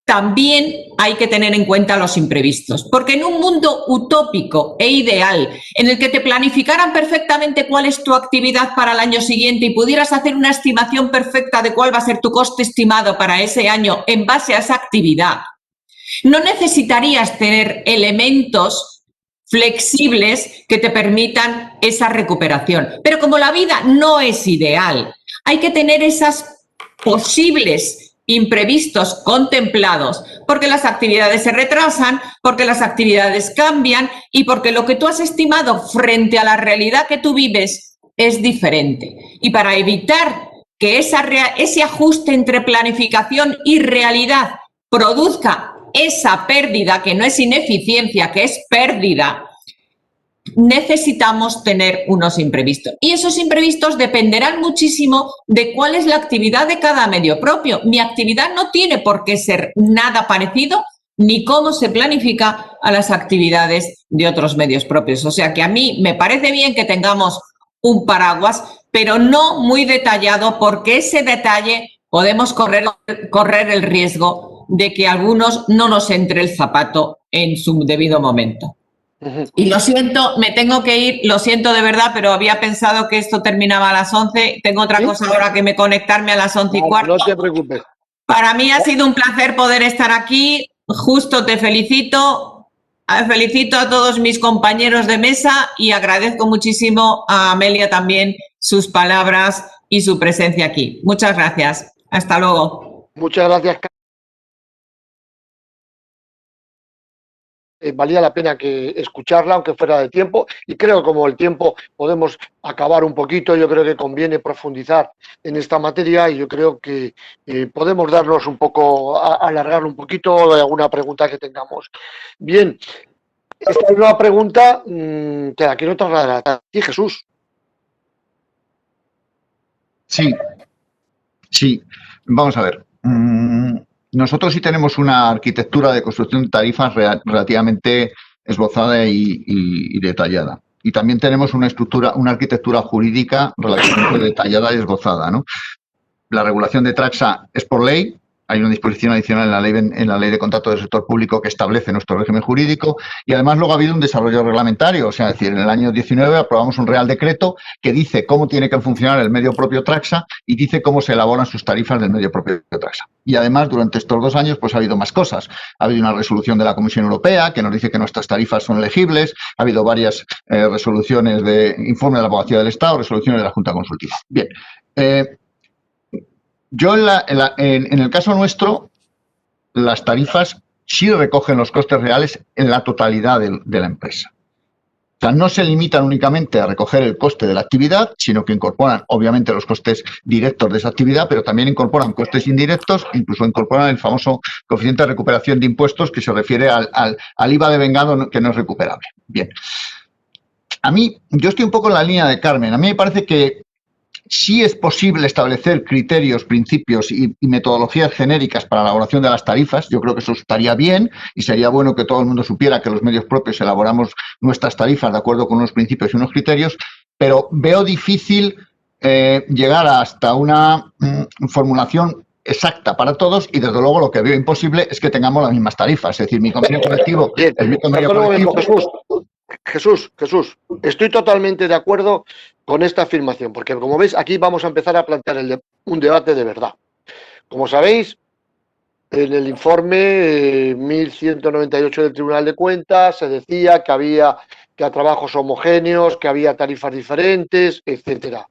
también hay que tener en cuenta los imprevistos, porque en un mundo utópico e ideal, en el que te planificaran perfectamente cuál es tu actividad para el año siguiente y pudieras hacer una estimación perfecta de cuál va a ser tu coste estimado para ese año en base a esa actividad, no necesitarías tener elementos flexibles que te permitan esa recuperación. Pero como la vida no es ideal, hay que tener esas posibles imprevistos contemplados, porque las actividades se retrasan, porque las actividades cambian y porque lo que tú has estimado frente a la realidad que tú vives es diferente. Y para evitar que ese ajuste entre planificación y realidad produzca esa pérdida, que no es ineficiencia, que es pérdida, necesitamos tener unos imprevistos. Y esos imprevistos dependerán muchísimo de cuál es la actividad de cada medio propio. Mi actividad no tiene por qué ser nada parecido ni cómo se planifica a las actividades de otros medios propios. O sea que a mí me parece bien que tengamos un paraguas, pero no muy detallado, porque ese detalle podemos correr el riesgo de que a algunos no nos entre el zapato en su debido momento. Y lo siento, me tengo que ir, lo siento de verdad, pero había pensado que esto terminaba a las 11. Tengo otra cosa ahora que me conectarme a las 11:15. No te preocupes. Para mí ha sido un placer poder estar aquí. Justo, te felicito. Felicito a todos mis compañeros de mesa y agradezco muchísimo a Amelia también sus palabras y su presencia aquí. Muchas gracias. Hasta luego. Muchas gracias. Valía la pena que escucharla, aunque fuera de tiempo, y creo que como el tiempo podemos acabar un poquito, yo creo que conviene profundizar en esta materia y yo creo que podemos darnos un poco, alargar un poquito de alguna pregunta que tengamos. Bien, esta es una pregunta que la quiero trasladar a ti, Jesús. Sí, vamos a ver. Nosotros sí tenemos una arquitectura de construcción de tarifas relativamente esbozada y detallada. Y también tenemos una arquitectura jurídica relativamente detallada y esbozada, ¿no? La regulación de Traxa es por ley. Hay una disposición adicional en la ley de contrato del sector público que establece nuestro régimen jurídico y además luego ha habido un desarrollo reglamentario. O sea, es decir, en el año 19 aprobamos un Real Decreto que dice cómo tiene que funcionar el medio propio Traxa y dice cómo se elaboran sus tarifas del medio propio Traxa. Y además, durante estos 2 años, pues ha habido más cosas. Ha habido una resolución de la Comisión Europea que nos dice que nuestras tarifas son elegibles. Ha habido varias resoluciones de informe de la Abogacía del Estado, resoluciones de la Junta Consultiva. Bien. Yo, en el caso nuestro, las tarifas sí recogen los costes reales en la totalidad de la empresa. O sea, no se limitan únicamente a recoger el coste de la actividad, sino que incorporan, obviamente, los costes directos de esa actividad, pero también incorporan costes indirectos, incluso incorporan el famoso coeficiente de recuperación de impuestos que se refiere al IVA devengado que no es recuperable. Bien. Yo estoy un poco en la línea de Carmen. A mí me parece que Sí es posible establecer criterios, principios y metodologías genéricas para la elaboración de las tarifas. Yo creo que eso estaría bien y sería bueno que todo el mundo supiera que los medios propios elaboramos nuestras tarifas de acuerdo con unos principios y unos criterios, pero veo difícil llegar hasta una formulación exacta para todos y, desde luego, lo que veo imposible es que tengamos las mismas tarifas. Es decir, mi convenio colectivo... Bien, Jesús, estoy totalmente de acuerdo con esta afirmación, porque, como veis, aquí vamos a empezar a plantear un debate de verdad. Como sabéis, en el informe 1198 del Tribunal de Cuentas se decía que había a trabajos homogéneos, que había tarifas diferentes, etcétera.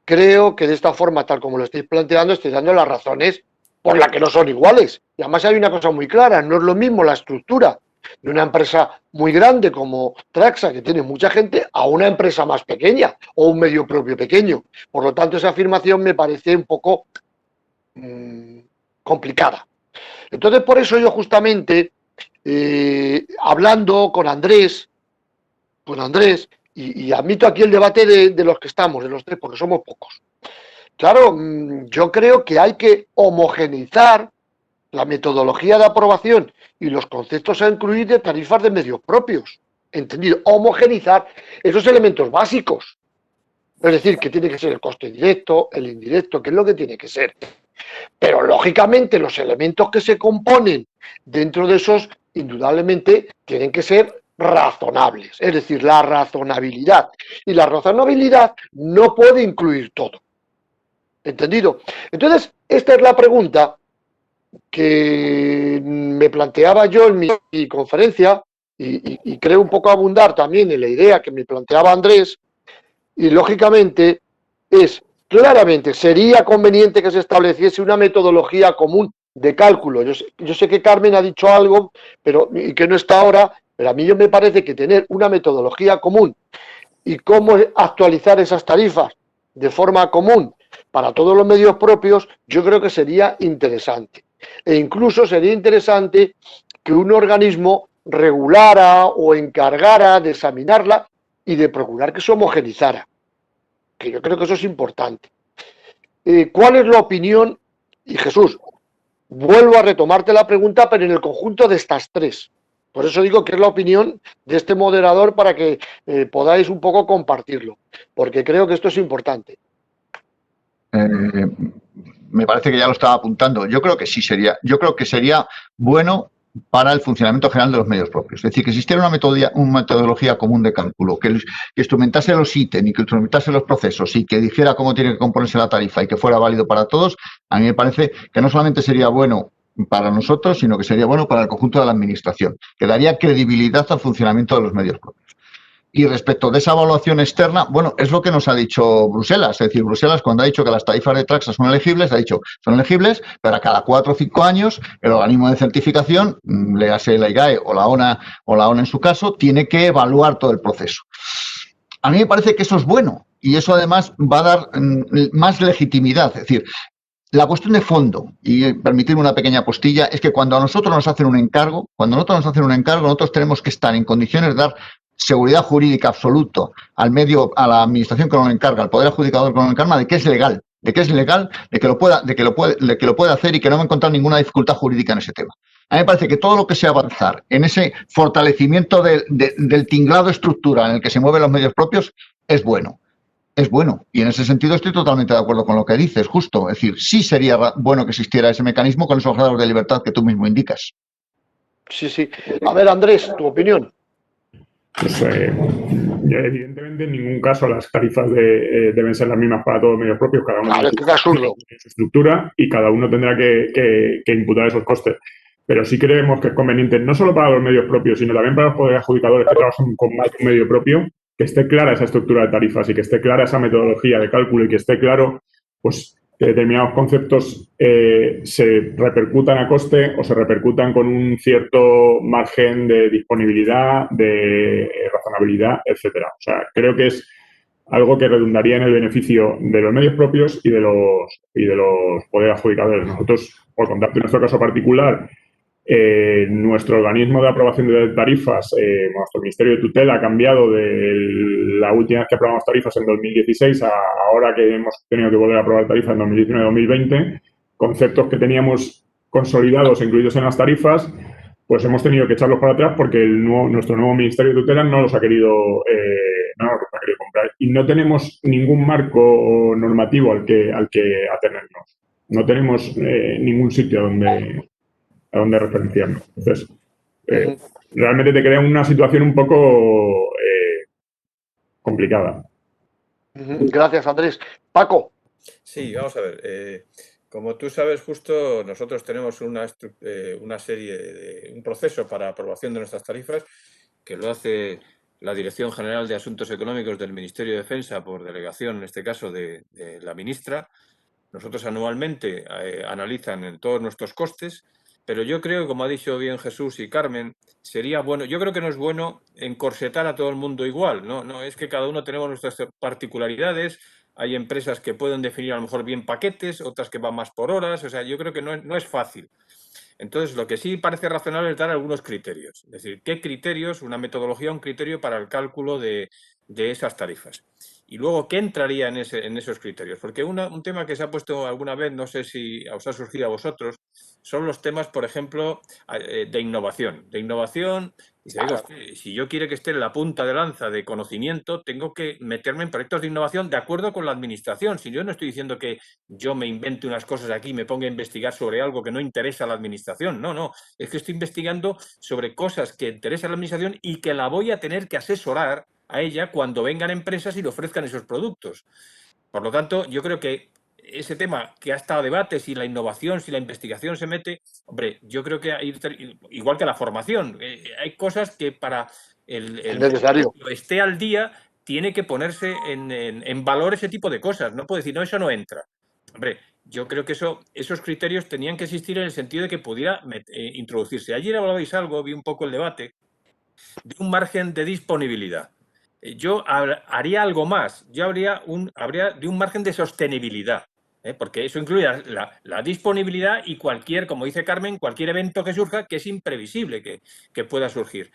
Creo que de esta forma, tal como lo estáis planteando, estáis dando las razones por las que no son iguales. Y además hay una cosa muy clara, no es lo mismo la estructura de una empresa muy grande como Traxa, que tiene mucha gente, a una empresa más pequeña o un medio propio pequeño. Por lo tanto, esa afirmación me parece un poco complicada. Entonces, por eso yo justamente, hablando con Andrés, y admito aquí el debate de los que estamos, de los tres, porque somos pocos. Claro, yo creo que hay que homogeneizar la metodología de aprobación y los conceptos a incluir de tarifas de medios propios. Entendido, homogeneizar esos elementos básicos. Es decir, que tiene que ser el coste directo, el indirecto, que es lo que tiene que ser. Pero, lógicamente, los elementos que se componen dentro de esos, indudablemente, tienen que ser razonables. Es decir, la razonabilidad. Y la razonabilidad no puede incluir todo. ¿Entendido? Entonces, esta es la pregunta que me planteaba yo en mi conferencia y creo un poco abundar también en la idea que me planteaba Andrés, y lógicamente claramente sería conveniente que se estableciese una metodología común de cálculo. Yo sé que Carmen ha dicho algo, y que no está ahora, pero a mí me parece que tener una metodología común y cómo actualizar esas tarifas de forma común para todos los medios propios, yo creo que sería interesante. E incluso sería interesante que un organismo regulara o encargara de examinarla y de procurar que se homogenizara, que yo creo que eso es importante. ¿Cuál es la opinión? Y Jesús, vuelvo a retomarte la pregunta, pero en el conjunto de estas tres. Por eso digo que es la opinión de este moderador para que podáis un poco compartirlo, porque creo que esto es importante. Me parece que ya lo estaba apuntando. Yo creo que sí sería. Yo creo que sería bueno para el funcionamiento general de los medios propios. Es decir, que existiera una metodología común de cálculo, que instrumentase los ítems y que instrumentase los procesos y que dijera cómo tiene que componerse la tarifa y que fuera válido para todos. A mí me parece que no solamente sería bueno para nosotros, sino que sería bueno para el conjunto de la administración, que daría credibilidad al funcionamiento de los medios propios. Y respecto de esa evaluación externa, bueno, es lo que nos ha dicho Bruselas. Es decir, Bruselas, cuando ha dicho que las tarifas de Traxa son elegibles, ha dicho, son elegibles, pero a cada 4 o 5 años el organismo de certificación, léase la IGAE o la ONA en su caso, tiene que evaluar todo el proceso. A mí me parece que eso es bueno y eso además va a dar más legitimidad. Es decir, la cuestión de fondo, y permitirme una pequeña postilla, es que cuando a nosotros nos hacen un encargo, nosotros tenemos que estar en condiciones de dar seguridad jurídica absoluta a la administración que nos encarga, al poder adjudicador que nos encarga, de que es legal, de que lo puede hacer y que no va a encontrar ninguna dificultad jurídica en ese tema. A mí me parece que todo lo que sea avanzar en ese fortalecimiento del tinglado estructural en el que se mueven los medios propios es bueno. Es bueno. Y en ese sentido estoy totalmente de acuerdo con lo que dices, justo. Es decir, sí sería bueno que existiera ese mecanismo con esos grados de libertad que tú mismo indicas. Sí. A ver, Andrés, tu opinión. Pues, evidentemente, en ningún caso las tarifas deben ser las mismas para todos los medios propios. Cada uno tiene su estructura y cada uno tendrá que imputar esos costes. Pero sí creemos que es conveniente, no solo para los medios propios, sino también para los poderes adjudicadores que trabajan con más de un medio propio, que esté clara esa estructura de tarifas y que esté clara esa metodología de cálculo y que esté claro pues, que determinados conceptos se repercutan a coste o se repercutan con un cierto margen de disponibilidad, de razonabilidad, etcétera. O sea, creo que es algo que redundaría en el beneficio de los medios propios y de los poderes adjudicadores. Nosotros, por contarte nuestro caso particular, Nuestro organismo de aprobación de tarifas, nuestro Ministerio de Tutela ha cambiado de la última vez que aprobamos tarifas en 2016 a ahora que hemos tenido que volver a aprobar tarifas en 2019-2020, conceptos que teníamos consolidados, incluidos en las tarifas, pues hemos tenido que echarlos para atrás porque nuestro nuevo Ministerio de Tutela no los ha querido comprar. Y no tenemos ningún marco normativo al que atenernos. No tenemos ningún sitio a donde referenciarnos. Entonces, realmente te crea una situación un poco complicada. Gracias, Andrés. Paco. Sí, vamos a ver. Como tú sabes, justo nosotros tenemos una serie un proceso para aprobación de nuestras tarifas que lo hace la Dirección General de Asuntos Económicos del Ministerio de Defensa por delegación, en este caso, de la ministra. Nosotros anualmente analizan en todos nuestros costes, pero yo creo, como ha dicho bien Jesús y Carmen, sería bueno, yo creo que no es bueno encorsetar a todo el mundo igual, no es que cada uno tenemos nuestras particularidades, hay empresas que pueden definir a lo mejor bien paquetes, otras que van más por horas, o sea, yo creo que no es fácil. Entonces, lo que sí parece razonable es dar algunos criterios, es decir, qué criterios, una metodología, un criterio para el cálculo de esas tarifas. Y luego, ¿qué entraría en esos criterios? Porque un tema que se ha puesto alguna vez, no sé si os ha surgido a vosotros, son los temas, por ejemplo, de innovación. Dice, oiga, si yo quiero que esté en la punta de lanza de conocimiento, tengo que meterme en proyectos de innovación de acuerdo con la administración. Si yo no estoy diciendo que yo me invente unas cosas aquí y me ponga a investigar sobre algo que no interesa a la administración. No, es que estoy investigando sobre cosas que interesan a la administración y que la voy a tener que asesorar a ella cuando vengan empresas y le ofrezcan esos productos. Por lo tanto, yo creo que ese tema que ha estado a debate, si la innovación, si la investigación se mete, hombre, yo creo que igual que la formación, hay cosas que para el necesario esté al día tiene que ponerse en valor ese tipo de cosas. No puede decir, no, eso no entra. Hombre, yo creo que esos criterios tenían que existir en el sentido de que pudiera introducirse. Ayer hablabais algo, vi un poco el debate, de un margen de disponibilidad. Yo haría algo más. Yo habría de un margen de sostenibilidad, porque eso incluye la disponibilidad y cualquier, como dice Carmen, cualquier evento que surja que es imprevisible que pueda surgir.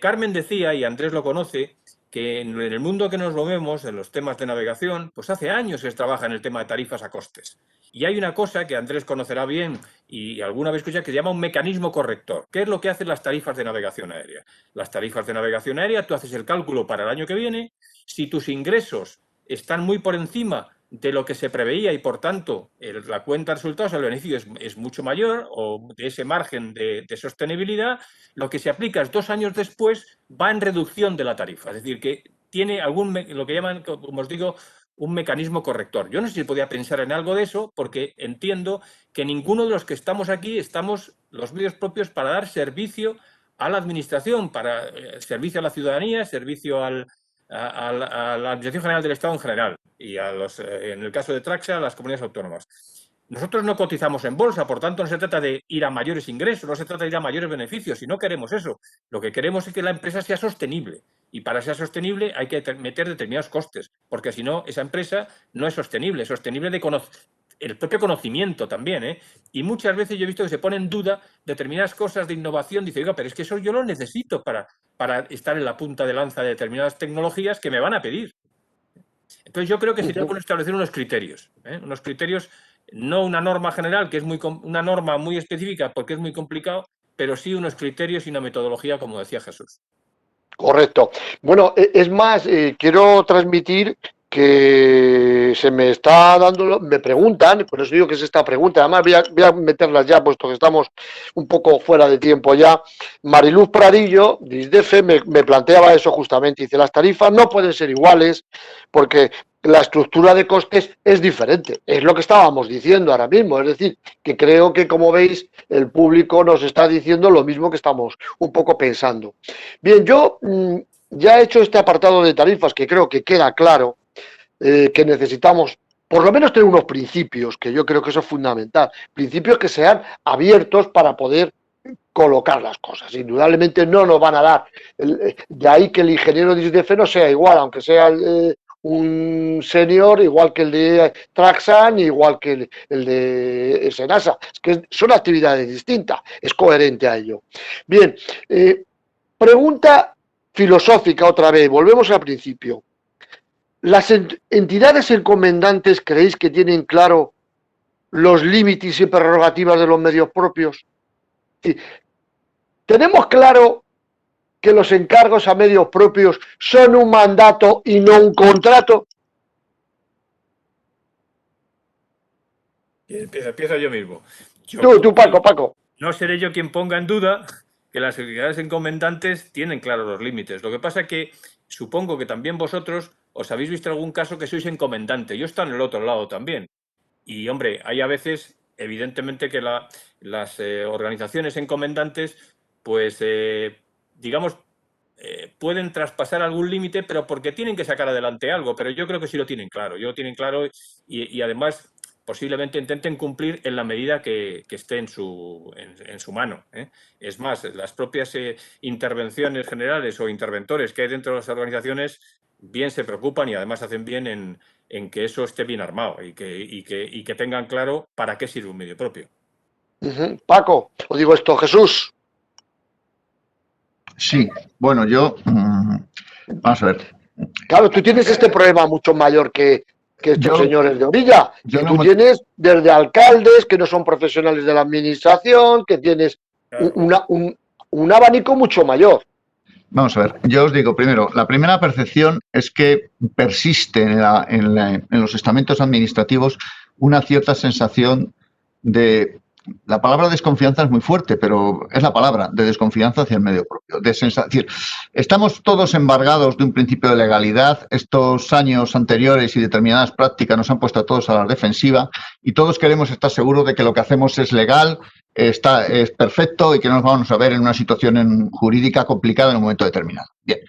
Carmen decía, y Andrés lo conoce, que en el mundo que nos movemos, en los temas de navegación, pues hace años que se trabaja en el tema de tarifas a costes. Y hay una cosa que Andrés conocerá bien y alguna vez escucha que se llama un mecanismo corrector. ¿Qué es lo que hacen las tarifas de navegación aérea? Las tarifas de navegación aérea, tú haces el cálculo para el año que viene. Si tus ingresos están muy por encima de lo que se preveía y, por tanto, la cuenta de resultados, el beneficio es mucho mayor o de ese margen de sostenibilidad, lo que se aplica es 2 años después, va en reducción de la tarifa. Es decir, que tiene lo que llaman, como os digo, un mecanismo corrector. Yo no sé si podía pensar en algo de eso porque entiendo que ninguno de los que estamos aquí estamos los medios propios para dar servicio a la administración, para servicio a la ciudadanía, servicio a la Administración General del Estado en general y en el caso de Traxa, a las comunidades autónomas. Nosotros no cotizamos en bolsa, por tanto no se trata de ir a mayores ingresos, no se trata de ir a mayores beneficios, y no queremos eso. Lo que queremos es que la empresa sea sostenible, y para ser sostenible hay que meter determinados costes, porque si no, esa empresa no es sostenible de el propio conocimiento también, Y muchas veces yo he visto que se pone en duda determinadas cosas de innovación, dice, oiga, pero es que eso yo lo necesito para estar en la punta de lanza de determinadas tecnologías que me van a pedir. Entonces yo creo que sería bueno establecer unos criterios, no una norma general, que es una norma muy específica porque es muy complicado, pero sí unos criterios y una metodología, como decía Jesús. Correcto. Bueno, es más, quiero transmitir que se me está dando, me preguntan, por eso digo que es esta pregunta, además voy a meterlas ya, puesto que estamos un poco fuera de tiempo ya. Mariluz Pradillo, de ISDEFE, me planteaba eso justamente, dice, las tarifas no pueden ser iguales porque la estructura de costes es diferente, es lo que estábamos diciendo ahora mismo, es decir, que creo que, como veis, el público nos está diciendo lo mismo que estamos un poco pensando. Bien, yo ya he hecho este apartado de tarifas que creo que queda claro, que necesitamos por lo menos tener unos principios, que yo creo que eso es fundamental, principios que sean abiertos para poder colocar las cosas. Indudablemente no nos van a dar, de ahí que el ingeniero de ISDEFE no sea igual, aunque sea un senior igual que el de Traxan, igual que el de Senasa. Es que son actividades distintas, es coherente a ello. Bien, pregunta filosófica otra vez, volvemos al principio. ¿Las entidades encomendantes creéis que tienen claro los límites y prerrogativas de los medios propios? Sí. ¿Tenemos claro que los encargos a medios propios son un mandato y no un contrato? Empiezo yo mismo. Tú, Paco. No seré yo quien ponga en duda que las entidades encomendantes tienen claros los límites. Lo que pasa es que supongo que también vosotros os habéis visto algún caso que sois encomendante. Yo estoy en el otro lado también. Y, hombre, hay a veces, evidentemente, que las organizaciones encomendantes, pues, digamos, pueden traspasar algún límite, pero porque tienen que sacar adelante algo. Pero yo creo que sí lo tienen claro. Y además posiblemente intenten cumplir en la medida que esté en su mano. Es más, las propias intervenciones generales o interventores que hay dentro de las organizaciones bien se preocupan y además hacen bien en que eso esté bien armado y que tengan claro para qué sirve un medio propio. Paco, os digo esto, Jesús. Sí, bueno, vamos a ver. Claro, tú tienes este problema mucho mayor que estos señores de orilla. Tú tienes desde alcaldes que no son profesionales de la administración, que tienes un abanico mucho mayor. Vamos a ver, yo os digo primero, la primera percepción es que persiste en los estamentos administrativos una cierta sensación de... La palabra desconfianza es muy fuerte, pero es la palabra de desconfianza hacia el medio propio. Es decir, estamos todos embargados de un principio de legalidad. Estos años anteriores y determinadas prácticas nos han puesto a todos a la defensiva y todos queremos estar seguros de que lo que hacemos es legal, es perfecto y que no nos vamos a ver en una situación jurídica complicada en un momento determinado. Bien,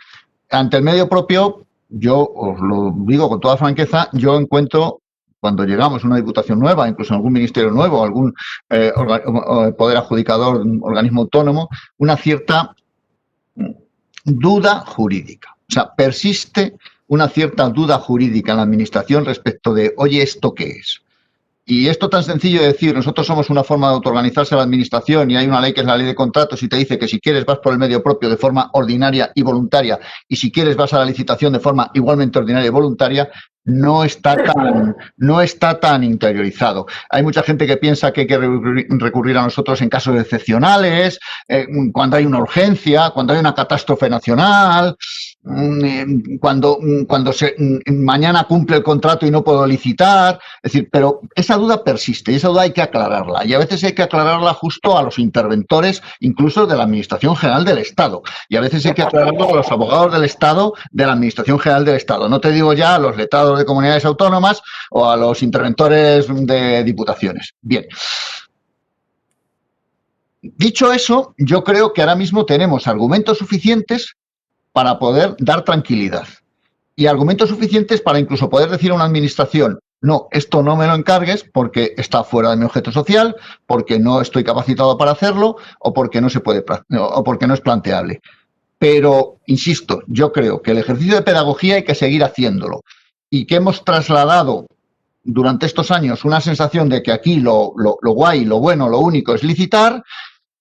ante el medio propio, yo os lo digo con toda franqueza, yo encuentro... Cuando llegamos a una diputación nueva, incluso en algún ministerio nuevo, algún poder adjudicador, un organismo autónomo, una cierta duda jurídica. O sea, persiste una cierta duda jurídica en la administración respecto de, oye, ¿esto qué es? Y esto tan sencillo de decir, nosotros somos una forma de autoorganizarse a la administración y hay una ley que es la ley de contratos y te dice que si quieres vas por el medio propio de forma ordinaria y voluntaria y si quieres vas a la licitación de forma igualmente ordinaria y voluntaria, no está tan interiorizado. Hay mucha gente que piensa que hay que recurrir a nosotros en casos excepcionales, cuando hay una urgencia, cuando hay una catástrofe nacional, cuando mañana cumple el contrato y no puedo licitar. Es decir, pero esa duda persiste y esa duda hay que aclararla. Y a veces hay que aclararla justo a los interventores, incluso de la Administración General del Estado. Y a veces hay que aclararlo a los abogados del Estado, de la Administración General del Estado. No te digo ya a los letrados de comunidades autónomas o a los interventores de diputaciones. Bien. Dicho eso, yo creo que ahora mismo tenemos argumentos suficientes para poder dar tranquilidad y argumentos suficientes para incluso poder decir a una administración, no, esto no me lo encargues porque está fuera de mi objeto social, porque no estoy capacitado para hacerlo o porque no se puede, o porque no es planteable. Pero, insisto, yo creo que el ejercicio de pedagogía hay que seguir haciéndolo y que hemos trasladado durante estos años una sensación de que aquí lo guay, lo bueno, lo único es licitar.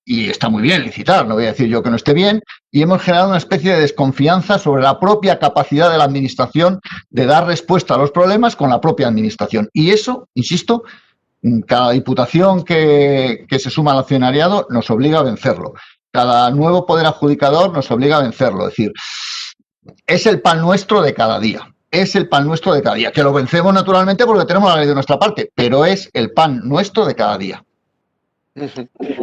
Y está muy bien licitar, no voy a decir yo que no esté bien, y hemos generado una especie de desconfianza sobre la propia capacidad de la administración de dar respuesta a los problemas con la propia administración. Y eso, insisto, cada diputación que se suma al accionariado nos obliga a vencerlo. Cada nuevo poder adjudicador nos obliga a vencerlo. Es decir, es el pan nuestro de cada día. Es el pan nuestro de cada día. Que lo vencemos naturalmente porque tenemos la ley de nuestra parte, pero es el pan nuestro de cada día.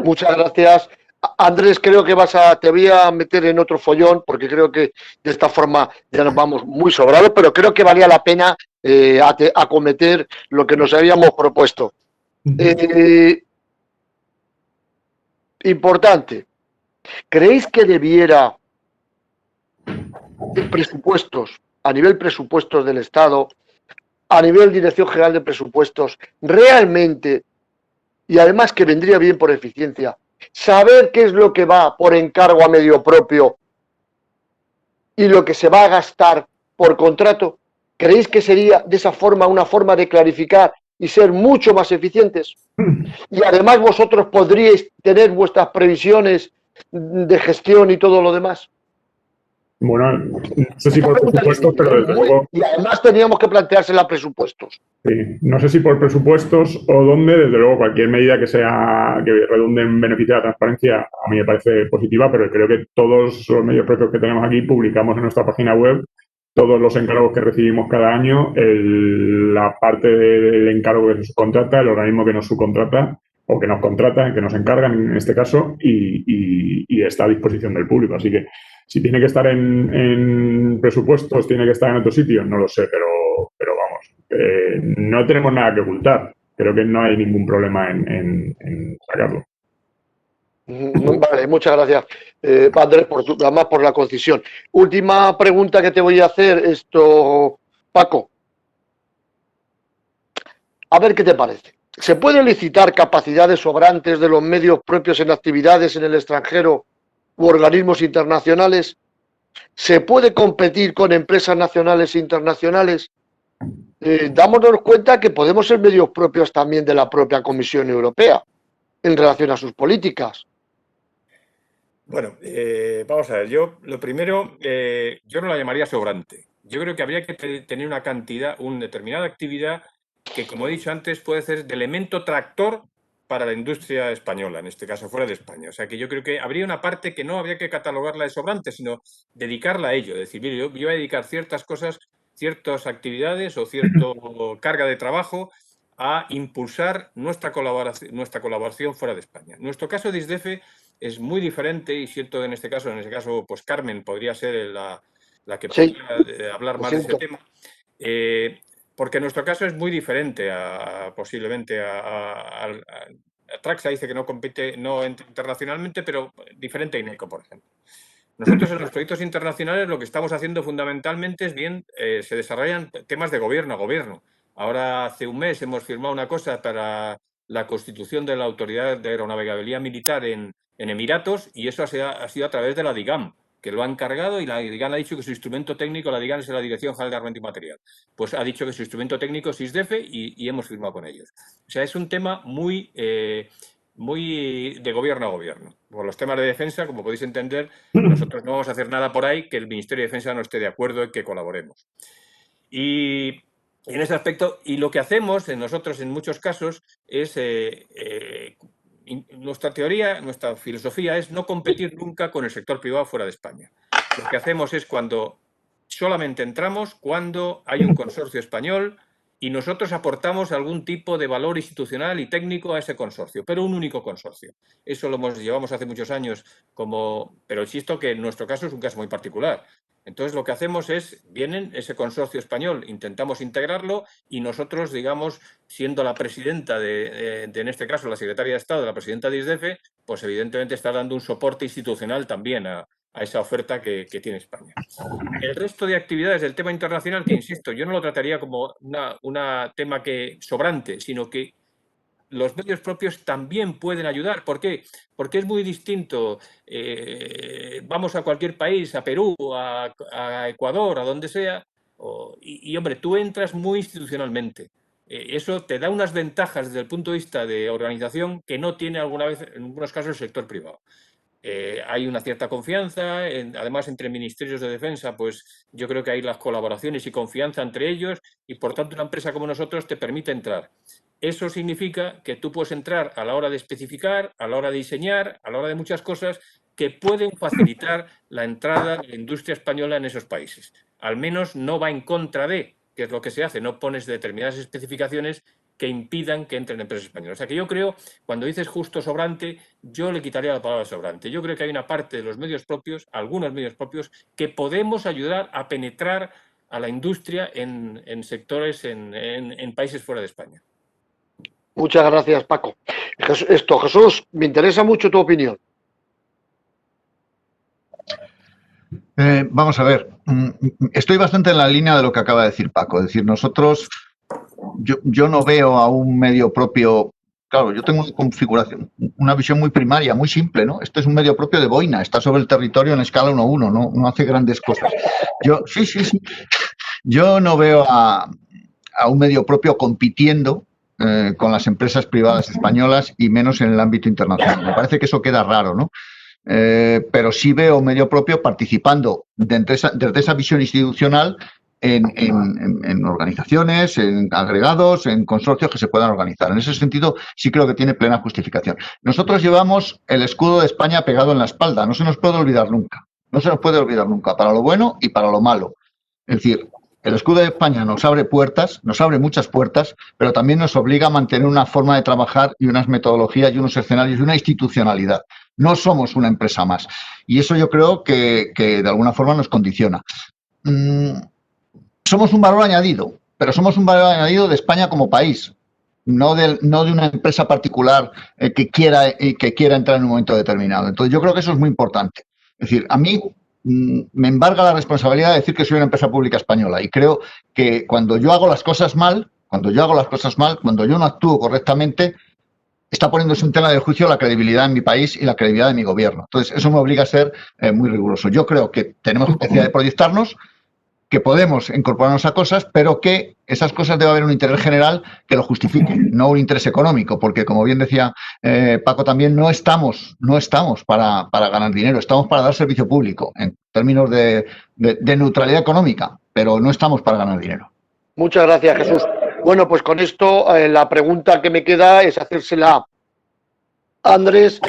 Muchas gracias. Andrés, creo que te voy a meter en otro follón porque creo que de esta forma ya nos vamos muy sobrados, pero creo que valía la pena acometer lo que nos habíamos propuesto. Importante. ¿Creéis que debiera presupuestos, a nivel presupuestos del Estado, a nivel Dirección General de Presupuestos, realmente, y además que vendría bien por eficiencia, saber qué es lo que va por encargo a medio propio y lo que se va a gastar por contrato? ¿Creéis que sería de esa forma una forma de clarificar y ser mucho más eficientes? Y además vosotros podríais tener vuestras previsiones de gestión y todo lo demás. Bueno, no sé si por presupuestos, pero desde luego... Y además teníamos que planteársela presupuestos. Sí, no sé si por presupuestos o dónde, desde luego cualquier medida que redunde en beneficio de la transparencia a mí me parece positiva, pero creo que todos los medios propios que tenemos aquí publicamos en nuestra página web todos los encargos que recibimos cada año, la parte del encargo que nos subcontrata, el organismo que nos subcontrata o que nos contrata, que nos encargan en este caso, y está a disposición del público. Así que si tiene que estar en presupuestos, tiene que estar en otro sitio, no lo sé, pero vamos, no tenemos nada que ocultar. Creo que no hay ningún problema en sacarlo. Vale, muchas gracias, Andrés, además por la concisión. Última pregunta que te voy a hacer, Paco. A ver qué te parece. ¿Se puede licitar capacidades sobrantes de los medios propios en actividades en el extranjero u organismos internacionales? ¿Se puede competir con empresas nacionales e internacionales? Dámonos cuenta que podemos ser medios propios también de la propia Comisión Europea en relación a sus políticas. Bueno, vamos a ver, yo lo primero, yo no la llamaría sobrante. Yo creo que habría que tener una determinada actividad que, como he dicho antes, puede ser de elemento tractor para la industria española, en este caso fuera de España. O sea que yo creo que habría una parte que no habría que catalogarla de sobrante, sino dedicarla a ello. Es decir, mire, yo voy a dedicar ciertas cosas, ciertas actividades o cierta carga de trabajo a impulsar nuestra colaboración fuera de España. Nuestro caso de ISDEFE es muy diferente y siento en ese caso, pues Carmen podría ser la que podría hablar más de ese tema. Porque nuestro caso es muy diferente posiblemente a Traxa, dice que no compite internacionalmente, pero diferente a INECO, por ejemplo. Nosotros en los proyectos internacionales lo que estamos haciendo fundamentalmente es se desarrollan temas de gobierno a gobierno. Ahora hace un mes hemos firmado una cosa para la constitución de la Autoridad de Aeronavegabilidad Militar en Emiratos, y eso ha sido a través de la DIGAM, que lo ha encargado, y la DIGAM ha dicho que su instrumento técnico, la DIGAM es la Dirección General de Armamento y Material, pues ha dicho que su instrumento técnico es ISDEFE y hemos firmado con ellos. O sea, es un tema muy de gobierno a gobierno. Por los temas de defensa, como podéis entender, nosotros no vamos a hacer nada por ahí que el Ministerio de Defensa no esté de acuerdo en que colaboremos. Y en ese aspecto, y lo que hacemos nosotros en muchos casos es... nuestra teoría, nuestra filosofía es no competir nunca con el sector privado fuera de España. Lo que hacemos es solamente entramos cuando hay un consorcio español y nosotros aportamos algún tipo de valor institucional y técnico a ese consorcio, pero un único consorcio. Eso lo llevamos hace muchos años, pero insisto que en nuestro caso es un caso muy particular. Entonces, lo que hacemos es, vienen ese consorcio español, intentamos integrarlo y nosotros, digamos, siendo la presidenta en este caso, la secretaria de Estado, la presidenta de ISDEFE, pues evidentemente está dando un soporte institucional también a esa oferta que tiene España. El resto de actividades del tema internacional, que insisto, yo no lo trataría como un tema sobrante, sino que los medios propios también pueden ayudar. ¿Por qué? Porque es muy distinto. Vamos a cualquier país, a Perú, a Ecuador, a donde sea, y hombre, tú entras muy institucionalmente. Eso te da unas ventajas desde el punto de vista de organización que no tiene alguna vez, en algunos casos, el sector privado. Hay una cierta confianza, además entre ministerios de defensa, pues yo creo que hay las colaboraciones y confianza entre ellos y por tanto una empresa como nosotros te permite entrar. Eso significa que tú puedes entrar a la hora de especificar, a la hora de diseñar, a la hora de muchas cosas que pueden facilitar la entrada de la industria española en esos países. Al menos no va en contra de, que es lo que se hace, no pones determinadas especificaciones que impidan que entren empresas españolas. O sea que yo creo, cuando dices justo sobrante, yo le quitaría la palabra sobrante. Yo creo que hay una parte de los medios propios, algunos medios propios, que podemos ayudar a penetrar a la industria en sectores, en países fuera de España. Muchas gracias, Paco. Jesús, me interesa mucho tu opinión. Vamos a ver, estoy bastante en la línea de lo que acaba de decir Paco. Es decir, nosotros, yo no veo a un medio propio. Claro, yo tengo una configuración, una visión muy primaria, muy simple, ¿no? Esto es un medio propio de boina, está sobre el territorio en escala 1:1, no hace grandes cosas. Sí. Yo no veo a un medio propio compitiendo con las empresas privadas españolas y menos en el ámbito internacional. Me parece que eso queda raro, ¿no? Pero sí veo un medio propio participando desde esa visión institucional en organizaciones, en agregados, en consorcios que se puedan organizar. En ese sentido, sí creo que tiene plena justificación. Nosotros llevamos el escudo de España pegado en la espalda, no se nos puede olvidar nunca. No se nos puede olvidar nunca, para lo bueno y para lo malo. Es decir, el escudo de España nos abre puertas, nos abre muchas puertas, pero también nos obliga a mantener una forma de trabajar y unas metodologías y unos escenarios y una institucionalidad. No somos una empresa más. Y eso yo creo que de alguna forma nos condiciona. Somos un valor añadido, pero somos un valor añadido de España como país, no de una empresa particular que quiera entrar en un momento determinado. Entonces yo creo que eso es muy importante. Es decir, a mí me embarga la responsabilidad de decir que soy una empresa pública española y creo que cuando yo hago las cosas mal, cuando yo no actúo correctamente, está poniéndose en tela de juicio la credibilidad en mi país y la credibilidad de mi gobierno. Entonces, eso me obliga a ser muy riguroso. Yo creo que tenemos capacidad de proyectarnos, que podemos incorporarnos a cosas, pero que esas cosas debe haber un interés general que lo justifique, no un interés económico, porque como bien decía Paco también, no estamos para ganar dinero, estamos para dar servicio público en términos de neutralidad económica, pero no estamos para ganar dinero. Muchas gracias, Jesús. Bueno, pues con esto la pregunta que me queda es hacérsela a Andrés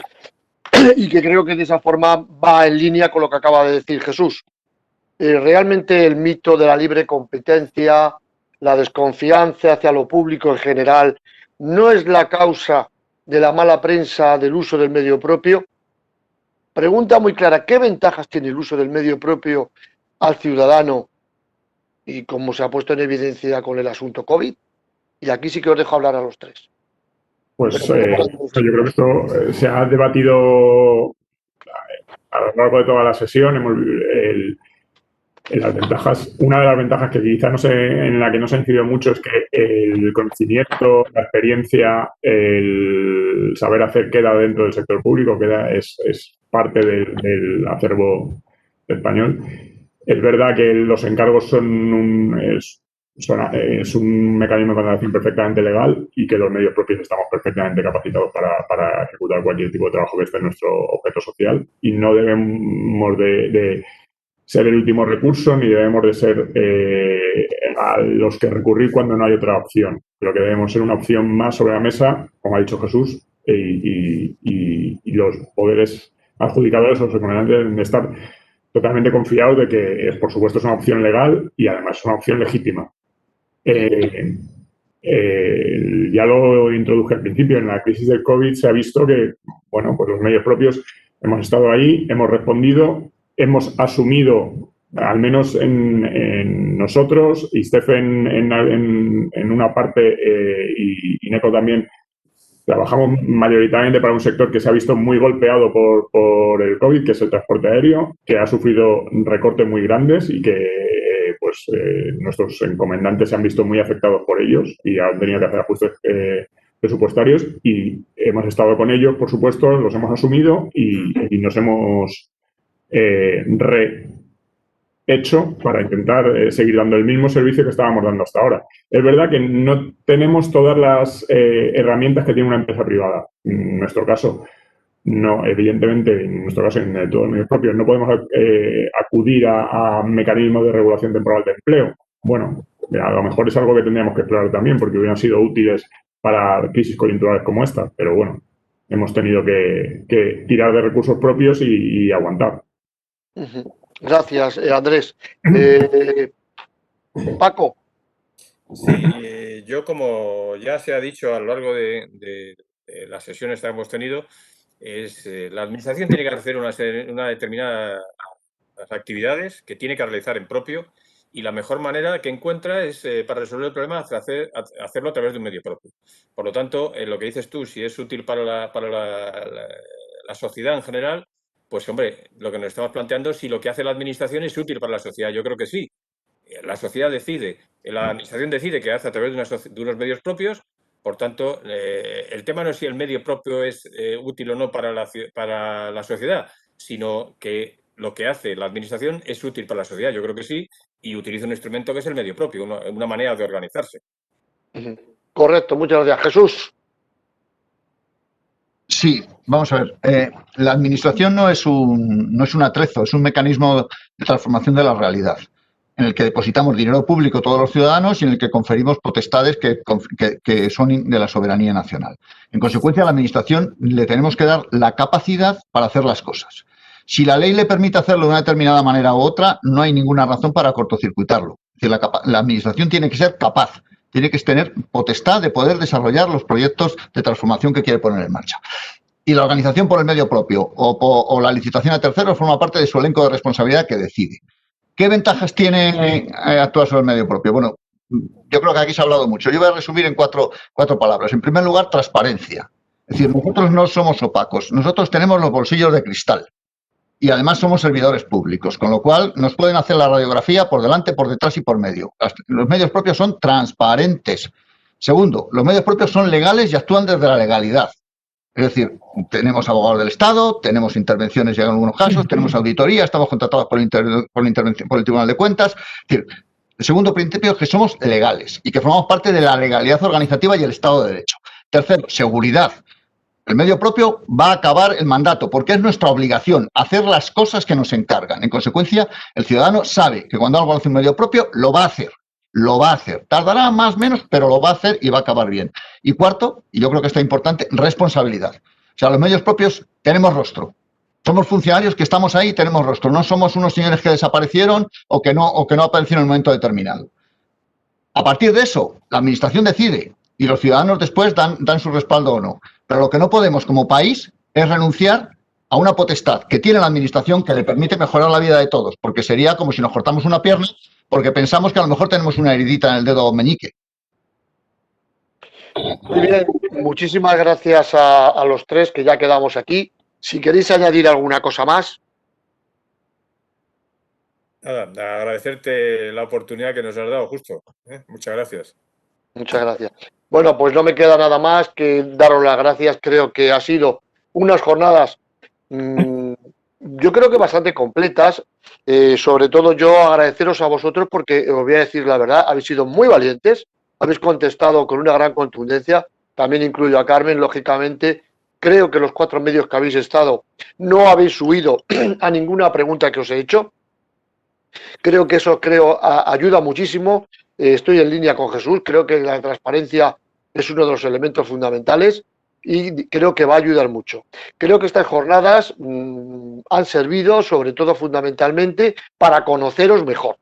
y que creo que de esa forma va en línea con lo que acaba de decir Jesús. Realmente el mito de la libre competencia, la desconfianza hacia lo público en general, no es la causa de la mala prensa del uso del medio propio. Pregunta muy clara, ¿qué ventajas tiene el uso del medio propio al ciudadano? Y como se ha puesto en evidencia con el asunto COVID. Y aquí sí que os dejo hablar a los tres. Pues yo creo que esto se ha debatido a lo largo de toda la sesión. Las ventajas, una de las ventajas que quizá en la que no se ha incidido mucho es que el conocimiento, la experiencia, el saber hacer queda dentro del sector público, es parte del acervo español. Es verdad que los encargos son un mecanismo de contratación perfectamente legal y que los medios propios estamos perfectamente capacitados para ejecutar cualquier tipo de trabajo que esté en nuestro objeto social y no debemos de ser el último recurso ni debemos de ser a los que recurrir cuando no hay otra opción. Creo que debemos ser una opción más sobre la mesa, como ha dicho Jesús, y los poderes adjudicadores o los recomendantes deben de estar totalmente confiados de que, por supuesto, es una opción legal y además es una opción legítima. Ya lo introduje al principio, en la crisis del COVID se ha visto que, bueno, pues los medios propios hemos estado ahí, hemos respondido, hemos asumido, al menos en nosotros, y Stephen en una parte y Neco también, trabajamos mayoritariamente para un sector que se ha visto muy golpeado por el COVID, que es el transporte aéreo, que ha sufrido recortes muy grandes y que nuestros encomendantes se han visto muy afectados por ellos y han tenido que hacer ajustes presupuestarios y hemos estado con ellos, por supuesto, los hemos asumido y nos hemos hecho para intentar seguir dando el mismo servicio que estábamos dando hasta ahora. Es verdad que no tenemos todas las herramientas que tiene una empresa privada. En nuestro caso, no, evidentemente, en nuestro caso, en todos los medios propios, no podemos acudir a mecanismos de regulación temporal de empleo. Bueno, a lo mejor es algo que tendríamos que explorar también, porque hubieran sido útiles para crisis coyunturales como esta, pero bueno, hemos tenido que tirar de recursos propios y aguantar. Gracias, Andrés. Paco. Sí, yo, como ya se ha dicho a lo largo de las sesiones que hemos tenido, la administración tiene que hacer una determinada actividades que tiene que realizar en propio y la mejor manera que encuentra es para resolver el problema hacerlo a través de un medio propio. Por lo tanto, lo que dices tú, si es útil para la sociedad en general, pues hombre, lo que nos estamos planteando es si lo que hace la administración es útil para la sociedad. Yo creo que sí. La sociedad decide, la administración decide que hace a través de unos medios propios. Por tanto, el tema no es si el medio propio es útil o no para la sociedad, sino que lo que hace la administración es útil para la sociedad. Yo creo que sí, y utiliza un instrumento que es el medio propio, una manera de organizarse. Correcto, muchas gracias. Jesús. Sí, vamos a ver. La administración no es un atrezo, es un mecanismo de transformación de la realidad, en el que depositamos dinero público todos los ciudadanos y en el que conferimos potestades que son de la soberanía nacional. En consecuencia, a la administración le tenemos que dar la capacidad para hacer las cosas. Si la ley le permite hacerlo de una determinada manera u otra, no hay ninguna razón para cortocircuitarlo. Es decir, la administración tiene que ser capaz, tiene que tener potestad de poder desarrollar los proyectos de transformación que quiere poner en marcha. Y la organización por el medio propio o la licitación a terceros forma parte de su elenco de responsabilidad que decide. ¿Qué ventajas tiene actuar sobre el medio propio? Bueno, yo creo que aquí se ha hablado mucho. Yo voy a resumir en cuatro palabras. En primer lugar, transparencia. Es decir, nosotros no somos opacos. Nosotros tenemos los bolsillos de cristal. Y además somos servidores públicos, con lo cual nos pueden hacer la radiografía por delante, por detrás y por medio. Los medios propios son transparentes. Segundo, los medios propios son legales y actúan desde la legalidad. Es decir, tenemos abogados del Estado, tenemos intervenciones ya en algunos casos, tenemos auditoría, estamos contratados por el Tribunal de Cuentas. Es decir, el segundo principio es que somos legales y que formamos parte de la legalidad organizativa y el Estado de Derecho. Tercero, seguridad. El medio propio va a acabar el mandato porque es nuestra obligación hacer las cosas que nos encargan. En consecuencia, el ciudadano sabe que cuando algo hace un medio propio, lo va a hacer. Lo va a hacer. Tardará más o menos, pero lo va a hacer y va a acabar bien. Y cuarto, y yo creo que está importante, responsabilidad. O sea, los medios propios tenemos rostro. Somos funcionarios que estamos ahí y tenemos rostro. No somos unos señores que desaparecieron o que no aparecieron en un momento determinado. A partir de eso, la administración decide y los ciudadanos después dan su respaldo o no. Pero lo que no podemos como país es renunciar a una potestad que tiene la administración que le permite mejorar la vida de todos, porque sería como si nos cortamos una pierna porque pensamos que a lo mejor tenemos una heridita en el dedo meñique. Muy bien, muchísimas gracias a los tres que ya quedamos aquí. Si queréis añadir alguna cosa más. Nada, agradecerte la oportunidad que nos has dado, Justo. Muchas gracias. Muchas gracias. Bueno, pues no me queda nada más que daros las gracias. Creo que ha sido unas jornadas, yo creo que bastante completas. Sobre todo yo agradeceros a vosotros porque os voy a decir la verdad, habéis sido muy valientes, habéis contestado con una gran contundencia. También incluyo a Carmen, lógicamente. Creo que los 4 medios que habéis estado no habéis huido a ninguna pregunta que os he hecho. Creo que eso ayuda muchísimo. Estoy en línea con Jesús. Creo que la transparencia es uno de los elementos fundamentales y creo que va a ayudar mucho. Creo que estas jornadas han servido, sobre todo fundamentalmente, para conoceros mejor.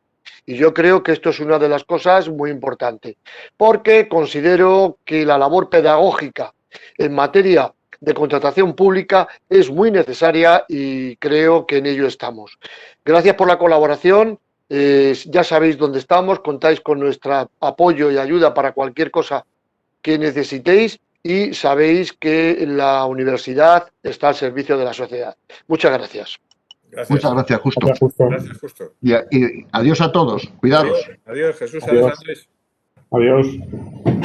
Y yo creo que esto es una de las cosas muy importantes, porque considero que la labor pedagógica en materia de contratación pública es muy necesaria y creo que en ello estamos. Gracias por la colaboración. Ya sabéis dónde estamos, contáis con nuestro apoyo y ayuda para cualquier cosa que necesitéis y sabéis que la universidad está al servicio de la sociedad. Muchas gracias. Gracias. Muchas gracias, Justo. Gracias, Justo. Gracias, Justo. Y adiós a todos. Cuidados. Adiós, Jesús. Adiós. Adiós, Andrés. Adiós.